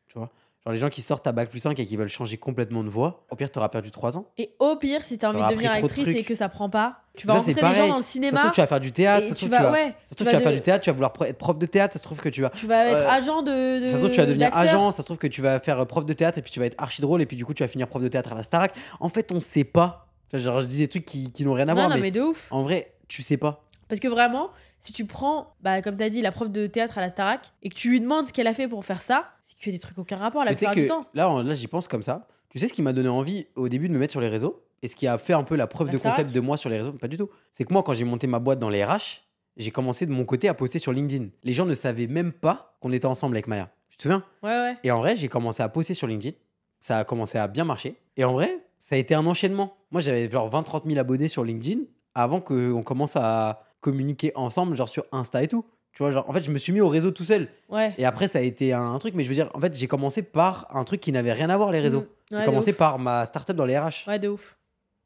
tu vois. Genre les gens qui sortent à bac plus 5 et qui veulent changer complètement de voie, au pire t'auras perdu 3 ans. Et au pire, si t'as envie de T'auras devenir appris trop de actrice et trucs. que ça prend pas, tu vas Ça, c'est rencontrer des gens pareil. dans le Ça se cinéma. trouve tu vas faire du théâtre, et ça se tu trouve vas, ouais, ça se trouve, tu vas de- faire du théâtre, tu vas vouloir être prof de théâtre, ça se trouve que tu vas... Tu vas être agent de. Ça se trouve, tu vas devenir d'acteur. agent, ça se trouve que tu vas faire prof de théâtre et puis tu vas être archi drôle et puis du coup tu vas finir prof de théâtre à la Starac. En fait, on sait pas. Tu vois, genre, je dis des trucs qui n'ont rien à Non, voir, non, mais mais de ouf. en vrai, tu sais pas. Parce que vraiment, si tu prends, bah, comme t'as dit, la prof de théâtre à la Starac et que tu lui demandes ce qu'elle a fait pour faire ça, c'est que des trucs aucun rapport la Mais tu sais plupart du que temps. là, j'y pense comme ça. Tu sais ce qui m'a donné envie au début de me mettre sur les réseaux et ce qui a fait un peu la preuve La de concept Starac de moi sur les réseaux? Pas du tout. C'est que moi, quand j'ai monté ma boîte dans les RH, j'ai commencé de mon côté à poster sur LinkedIn. Les gens ne savaient même pas qu'on était ensemble avec Maya. Tu te souviens? Ouais, ouais. Et en vrai, j'ai commencé à poster sur LinkedIn. Ça a commencé à bien marcher. Et en vrai, ça a été un enchaînement. Moi, j'avais genre 20-30 000 abonnés sur LinkedIn avant qu'on commence à communiquer ensemble, genre sur Insta et tout. Tu vois, genre, en fait, je me suis mis au réseau tout seul. Ouais. Et après, ça a été un truc. Mais je veux dire, en fait, j'ai commencé par un truc qui n'avait rien à voir, les réseaux. Ouais, J'ai de commencé ouf. par ma startup dans les RH. Ouais, de ouf.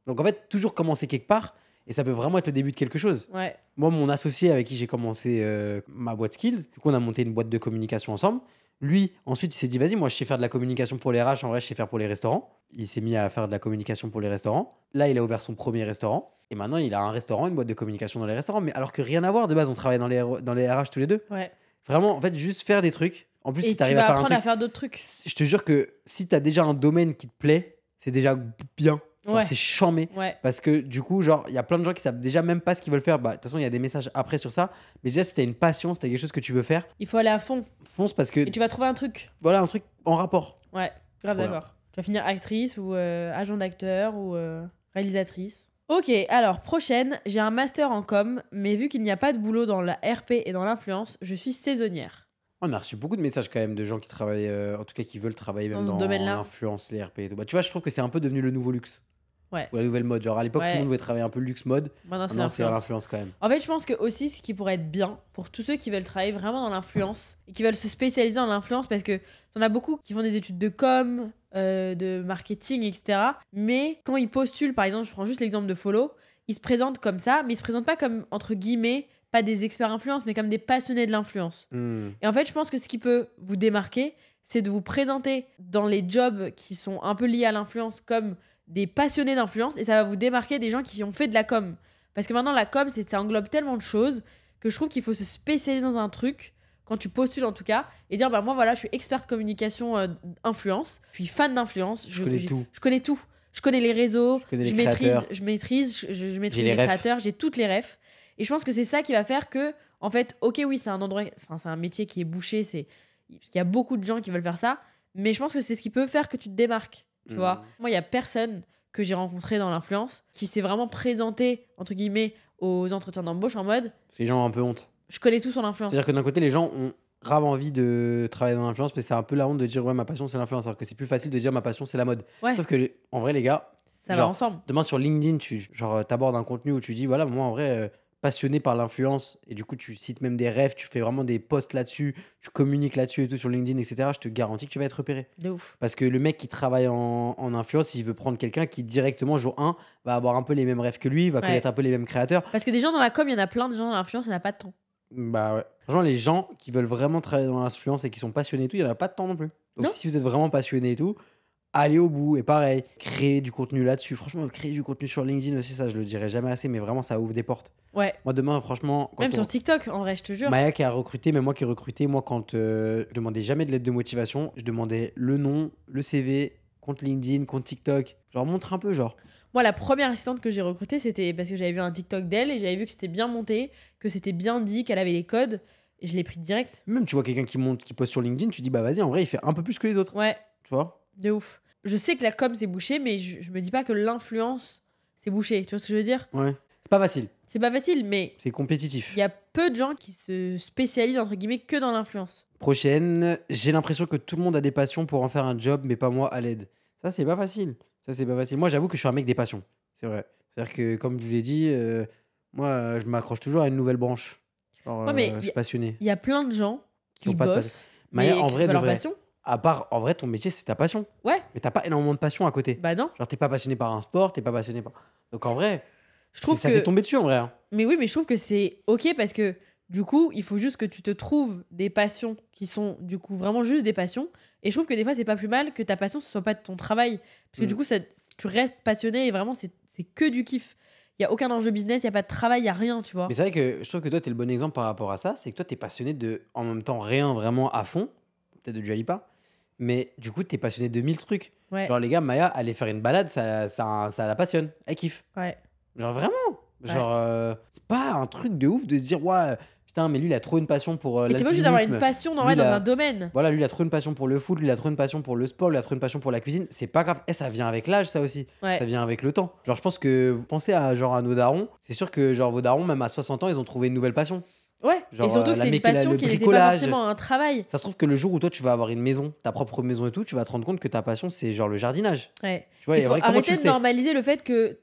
Donc, en fait, toujours commencer quelque part. Et ça peut vraiment être le début de quelque chose. Ouais. Moi, mon associé avec qui j'ai commencé ma boîte Skills, du coup, on a monté une boîte de communication ensemble. Lui, ensuite, il s'est dit, vas-y, moi, je sais faire de la communication pour les RH, en vrai, je sais faire pour les restaurants. Il s'est mis à faire de la communication pour les restaurants. Là, il a ouvert son premier restaurant. Et maintenant, il a un restaurant, une boîte de communication dans les restaurants. Mais alors que rien à voir, de base, on travaille dans les RH tous les deux. Ouais. Vraiment, en fait, juste faire des trucs. En plus, Et si tu t'arrives vas à faire un apprendre truc, à faire d'autres trucs. je te jure que si t'as déjà un domaine qui te plaît, c'est déjà bien. Genre, Ouais. c'est chambé. Ouais. Parce que du coup, genre, il y a plein de gens qui savent déjà même pas ce qu'ils veulent faire. Bah, de toute façon, il y a des messages après sur ça. Mais déjà, si t'as une passion, si t'as quelque chose que tu veux faire, Il faut aller à fond. fonce parce que Et tu vas trouver un truc. voilà, un truc en rapport. Ouais, grave Voilà. d'accord. Tu vas finir actrice ou agent d'acteur ou réalisatrice. Ok, alors prochaine, j'ai un master en com, mais vu qu'il n'y a pas de boulot dans la RP et dans l'influence, je suis saisonnière. On a reçu beaucoup de messages quand même de gens qui travaillent, en tout cas qui veulent travailler même Dans ce dans domaine-là. l'influence, les RP et tout. Bah, tu vois, je trouve que c'est un peu devenu le nouveau luxe. Ouais. Ou la nouvelle mode. Genre à l'époque, tout le Ouais. monde voulait travailler un peu le luxe mode. Maintenant, c'est Maintenant, c'est l'influence. l'influence quand même. En fait, je pense que aussi, ce qui pourrait être bien pour tous ceux qui veulent travailler vraiment dans l'influence et qui veulent se spécialiser dans l'influence, parce que t'en as beaucoup qui font des études de com, de marketing, etc. Mais quand ils postulent, par exemple, je prends juste l'exemple de Follow, ils se présentent comme ça, mais ils se présentent pas comme, entre guillemets, pas des experts influence, mais comme des passionnés de l'influence. Et en fait, je pense que ce qui peut vous démarquer, c'est de vous présenter dans les jobs qui sont un peu liés à l'influence comme des passionnés d'influence, et ça va vous démarquer des gens qui ont fait de la com. Parce que maintenant, la com, ça englobe tellement de choses que je trouve qu'il faut se spécialiser dans un truc, quand tu postules en tout cas, et dire, bah moi voilà, je suis experte communication influence, je suis fan d'influence, Je connais tout. je connais tout. Je connais les réseaux, Je connais les créateurs. je maîtrise J'ai les les refs. créateurs, j'ai toutes les refs. Et je pense que c'est ça qui va faire que, en fait, ok, oui, c'est un endroit, enfin, c'est un métier qui est bouché, parce qu'il y a beaucoup de gens qui veulent faire ça, mais je pense que c'est ce qui peut faire que tu te démarques, tu vois. Moi, il y a personne que j'ai rencontré dans l'influence qui s'est vraiment présenté, entre guillemets, aux entretiens d'embauche en mode, Les gens ont un peu honte. je connais tout sur l'influence. C'est-à-dire que d'un côté, les gens ont grave envie de travailler dans l'influence, mais c'est un peu la honte de dire ouais, ma passion c'est l'influence, alors que c'est plus facile de dire ma passion c'est la mode. Ouais, Sauf que en vrai, les gars, ça va genre, ensemble. demain sur LinkedIn, tu abordes un contenu où tu dis voilà, moi en vrai, passionné par l'influence, et du coup, tu cites même des rêves, tu fais vraiment des posts là-dessus, tu communiques là-dessus et tout sur LinkedIn, etc. Je te garantis que tu vas être repéré. De ouf. Parce que le mec qui travaille en influence, il veut prendre quelqu'un qui directement, jour 1, va avoir un peu les mêmes rêves que lui, va Ouais. connaître un peu les mêmes créateurs. Parce que des gens dans la com, il y en a plein, des gens dans l'influence, il n'y en a pas de temps. Bah ouais. Franchement, les gens qui veulent vraiment travailler dans l'influence et qui sont passionnés et tout, il n'y en a pas de temps non plus. Donc Non. si vous êtes vraiment passionné et tout, allez au bout. Et pareil, créer du contenu là-dessus. Franchement, créer du contenu sur LinkedIn aussi, ça, je le dirai jamais assez, mais vraiment, ça ouvre des portes. Ouais. Moi, demain, franchement, quand Même sur TikTok, en vrai, je te jure. Maya qui a recruté, mais moi qui ai recruté, moi, quand je demandais jamais de lettre de motivation, je demandais le nom, le CV, compte LinkedIn, compte TikTok. Genre, montre un peu, genre. Moi, la première assistante que j'ai recrutée, c'était parce que j'avais vu un TikTok d'elle et j'avais vu que c'était bien monté, que c'était bien dit, qu'elle avait les codes. Et je l'ai pris direct. Même, tu vois quelqu'un qui monte, qui poste sur LinkedIn, tu dis, bah vas-y, en vrai, il fait un peu plus que les autres. Ouais, Tu vois. de ouf. Je sais que la com, c'est bouché, mais je me dis pas que l'influence, c'est bouché. Tu vois ce que je veux dire? Ouais. C'est pas facile. C'est pas facile, mais C'est compétitif. il y a peu de gens qui se spécialisent, entre guillemets, que dans l'influence. Prochaine, j'ai l'impression que tout le monde a des passions pour en faire un job, mais pas moi à l'aide. Ça, c'est pas facile. Ça, c'est pas facile. Moi, j'avoue que je suis un mec des passions. C'est vrai. C'est-à-dire que, comme je vous l'ai dit, moi, je m'accroche toujours à une nouvelle branche. Genre, Ouais, mais je suis passionné. Il y a plein de gens qui ont pas de bossent, Maya, mais en que vrai, c'est pas de leur vrai. passion. À part, en vrai, ton métier, c'est ta passion. Ouais, Mais t'as pas énormément de passion à côté. bah non. Genre, t'es pas passionné par un sport, t'es pas passionné par. Donc, en vrai, Je trouve ça que... t'est tombé dessus, en vrai. Hein. Mais oui, mais je trouve que c'est ok parce que du coup, il faut juste que tu te trouves des passions qui sont du coup vraiment juste des passions. Et je trouve que des fois, c'est pas plus mal que ta passion, ce soit pas ton travail. Parce que du coup, tu restes passionné et vraiment, c'est que du kiff. Il y a aucun enjeu business, il y a pas de travail, il y a rien, tu vois. Mais c'est vrai que je trouve que toi, t'es le bon exemple par rapport à ça. C'est que toi, t'es passionné de, en même temps, rien vraiment à fond. Peut-être de Dua Lipa. Mais du coup, t'es passionné de 1000 trucs. Ouais, Genre, les gars, Maya, aller faire une balade, ça la passionne. Elle kiffe. ouais. Genre, vraiment. Genre, c'est pas un truc de ouf de se dire, ouais, putain, mais lui, il a trop une passion pour Mais t'es pas obligé d'avoir une l'alpinisme. passion dans, Lui, dans il a- un domaine. Voilà, lui, il a trop une passion pour le foot, lui, il a trop une passion pour le sport, lui, il a trop une passion pour la cuisine. C'est pas grave. Et ça vient avec l'âge, ça aussi. Ouais. Ça vient avec le temps. Genre, je pense que vous pensez à, genre, à nos darons. C'est sûr que, genre, vos darons, même à 60 ans, ils ont trouvé une nouvelle passion. Ouais, Genre, et surtout que la c'est une méca- passion le qui n'était pas bricolage. forcément un travail. Ça se trouve que le jour où toi, tu vas avoir une maison, ta propre maison et tout, tu vas te rendre compte que ta passion, c'est genre le jardinage. Ouais. Tu vois, Il et en faut vrai, comment tu arrêter le de sais normaliser le fait que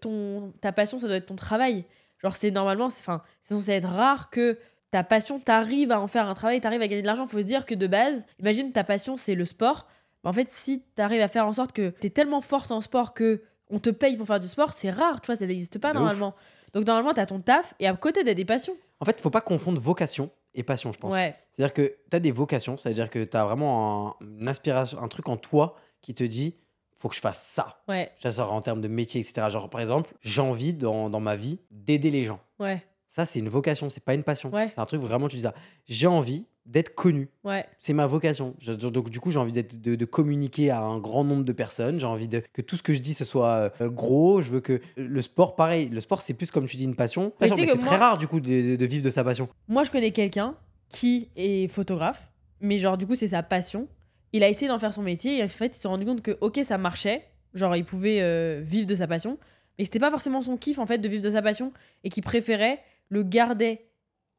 ta passion, ça doit être ton travail. Genre, c'est normalement, c'est censé être rare que ta passion, t'arrives à en faire un travail, t'arrives à gagner de l'argent. Faut se dire que de base, imagine ta passion, c'est le sport. En fait, si t'arrives à faire en sorte que t'es tellement forte en sport que on te paye pour faire du sport, c'est rare, tu vois, ça n'existe pas De normalement. Donc, normalement, t'as ton taf et à côté, t'as des passions. En fait, faut pas confondre vocation et passion, je pense. Ouais, C'est-à-dire que tu as des vocations, c'est-à-dire que tu as vraiment une inspiration, un truc en toi qui te dit faut que je fasse ça. ouais, Ça sort en termes de métier, etc. Genre, par exemple, j'ai envie dans ma vie d'aider les gens. ouais, Ça, c'est une vocation, c'est pas une passion. Ouais. C'est un truc vraiment, tu dis ça. J'ai envie d'être connu. ouais. C'est ma vocation. Donc, du coup, j'ai envie de communiquer à un grand nombre de personnes. J'ai envie que tout ce que je dis, ce soit gros. Je veux que le sport, pareil. Le sport, c'est plus, comme tu dis, une passion. Mais Passion, tu sais mais que c'est moi- très rare, du coup, de vivre de sa passion. Moi, je connais quelqu'un qui est photographe, mais genre, du coup, c'est sa passion. Il a essayé d'en faire son métier et en fait, il s'est rendu compte que, ok, ça marchait. Genre, il pouvait vivre de sa passion, mais c'était pas forcément son kiff, en fait, de vivre de sa passion et qu'il préférait le garder.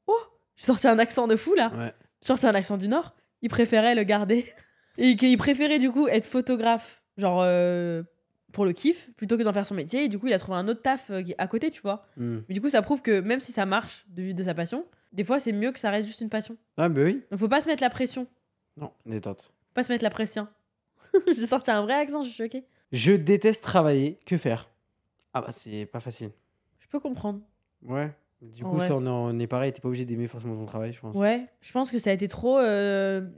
Oh, j'ai sorti un accent de fou là. Ouais. J'ai sorti un accent du Nord. il préférait le garder. Et qu'il préférait du coup être photographe, genre pour le kiff, plutôt que d'en faire son métier. Et du coup, il a trouvé un autre taf à côté, tu vois. Mais du coup, ça prouve que même si ça marche de vivre de sa passion, des fois, c'est mieux que ça reste juste une passion. Ah, bah oui. Donc, faut pas se mettre la pression. Non, détente. Faut pas se mettre la pression. J'ai sorti un vrai accent, je suis choquée. Je déteste travailler. Que faire? Ah bah, c'est pas facile. Je peux comprendre. Ouais. Du coup, Ouais. ça, on est pareil. T'es pas obligé d'aimer forcément ton travail, je pense. Ouais, je pense que ça a été trop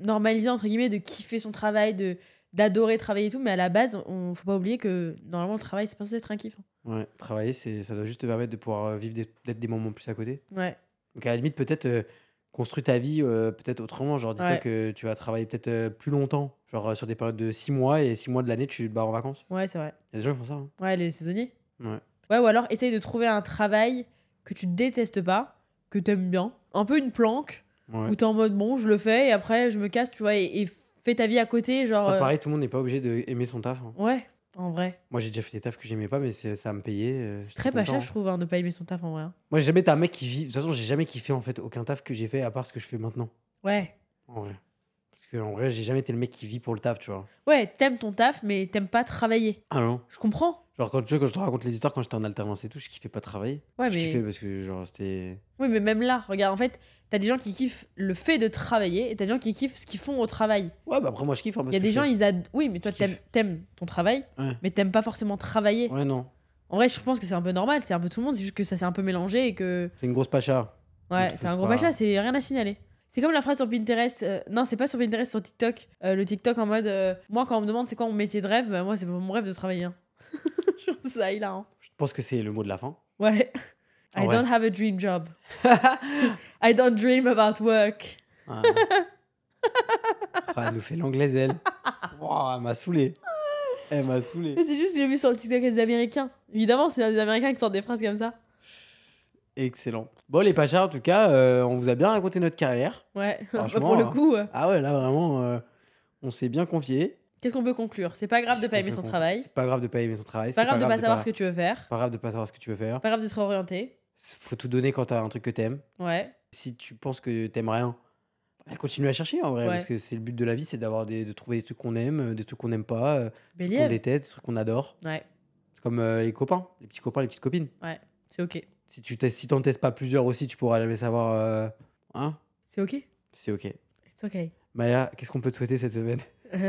normalisé, entre guillemets, de kiffer son travail, d'adorer travailler et tout. Mais à la base, faut pas oublier que normalement, le travail, c'est pas censé être un kiff. Ouais, travailler, ça doit juste te permettre de pouvoir vivre peut-être des moments plus à côté. Ouais. Donc à la limite, peut-être construire ta vie peut-être autrement. Genre, dis-toi Ouais. que tu vas travailler peut-être plus longtemps. Genre sur des périodes de 6 mois et 6 mois de l'année, tu te barres en vacances. Ouais, c'est vrai. Il y a des gens qui font ça. Hein. Ouais, les saisonniers. Ouais. Ouais, ou alors essaye de trouver un travail que tu détestes pas, que t'aimes bien. Un peu une planque, Ouais. où t'es en mode bon, je le fais et après je me casse, tu vois, et fais ta vie à côté. Genre. Ça, pareil, tout le monde n'est pas obligé d'aimer son taf. Hein. Ouais, en vrai. Moi, j'ai déjà fait des tafs que j'aimais pas, mais ça me payait. C'est très pas cher, je trouve, hein, de pas aimer son taf en vrai. Hein. Moi, j'ai jamais été un mec qui vit. De toute façon, j'ai jamais kiffé en fait aucun taf que j'ai fait à part ce que je fais maintenant. Ouais. En vrai. Parce que en vrai, j'ai jamais été le mec qui vit pour le taf, tu vois. Ouais, t'aimes ton taf, mais t'aimes pas travailler. Ah non. Je comprends. Genre, quand je te raconte les histoires quand j'étais en alternance et tout, je kiffais pas travailler. Ouais, je mais. kiffais parce que, genre, c'était. Oui, mais même là, regarde, en fait, t'as des gens qui kiffent le fait de travailler et t'as des gens qui kiffent ce qu'ils font au travail. Ouais, bah après, moi, je kiffe. Hein, Il y a des gens, Oui, mais toi, Je kiffe. t'aimes ton travail, Ouais. mais t'aimes pas forcément travailler. Ouais, non. En vrai, je pense que c'est un peu normal, c'est un peu tout le monde, c'est juste que ça s'est un peu mélangé et que. C'est une grosse pacha. Ouais, Donc, t'as un c'est gros pas- pacha, c'est rien à signaler. C'est comme la phrase sur Pinterest. Non, c'est pas sur Pinterest, sur TikTok. Le TikTok en mode. Moi, quand on me demande c'est quoi mon métier de rêve, bah, moi, c'est pas mon rêve de travailler. Hein. Je trouve ça hilarant. Je pense que c'est le mot de la fin. Ouais. En I vrai. don't have a dream job. I don't dream about work. Ah. Ah, elle nous fait l'anglaise, elle. Wow, elle m'a saoulé. Elle m'a saoulé. Mais c'est juste que j'ai vu sur le TikTok des Américains. Évidemment, c'est des Américains qui sortent des phrases comme ça. Excellent. Bon, les pachas, en tout cas, on vous a bien raconté notre carrière. Ouais, Franchement, pour le coup. Ah ouais, là, vraiment, on s'est bien confié. Qu'est-ce qu'on peut conclure? C'est pas grave de Qu'est-ce pas qu'on aimer peut son con- travail. C'est pas grave de pas aimer son travail. C'est pas grave de pas savoir ce que que tu veux faire. pas grave de pas savoir ce que tu veux faire. Pas grave de se réorienter. Faut tout donner quand t'as un truc que t'aimes. Ouais. Si tu penses que t'aimes rien, bah, continue à chercher en vrai. Ouais. Parce que c'est le but de la vie, c'est de trouver des trucs qu'on aime, des trucs qu'on n'aime pas, des trucs qu'on Bélier. déteste, des trucs qu'on adore. Ouais, C'est comme les copains, les petits copains, les petites copines. ouais. C'est ok. Si t'en testes pas plusieurs aussi, tu pourras jamais savoir. Hein? C'est ok. C'est ok. It's ok. Maya, qu'est-ce qu'on peut te souhaiter cette semaine?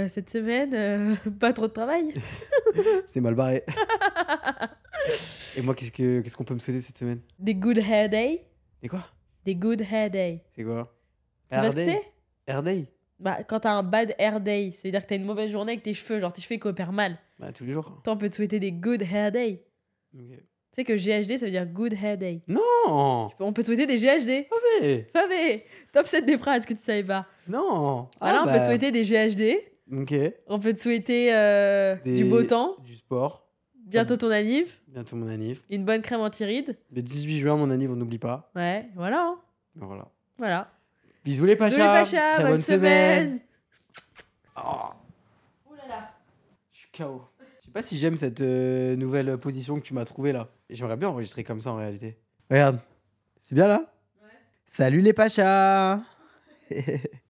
Cette semaine, pas trop de travail. C'est mal barré. Et moi, qu'est-ce qu'on peut me souhaiter cette semaine? Des good hair day. Et quoi? Des good hair day. C'est quoi? Tu vois ce que Hair day? c'est? Hair day? Bah, quand t'as un bad hair day, ça veut dire que t'as une mauvaise journée avec tes cheveux. Genre, tes cheveux ils coopèrent mal. Bah, tous les jours. Toi, on peut te souhaiter des good hair day. Ok. Tu sais que GHD, ça veut dire good hair day. Non! On peut te souhaiter des GHD. Mais Pavé. Top 7 des phrases que tu savais pas. non! Voilà, Ah, on peut bah, te souhaiter des GHD. Ok. On peut te souhaiter du Des- beau temps. Du sport. Bientôt ton anniv. Bientôt mon anniv. Une bonne crème anti-rides. Le 18 juin, mon anniv, on n'oublie pas. Ouais, voilà. Hein. Voilà. Voilà. Bisous les Bisous pachas! les pachas, Très bonne semaine. Oh, Ouh là là. je suis KO. Je sais pas si j'aime cette nouvelle position que tu m'as trouvée là. Et j'aimerais bien enregistrer comme ça en réalité. Regarde. C'est bien là? Ouais. Salut les pachas!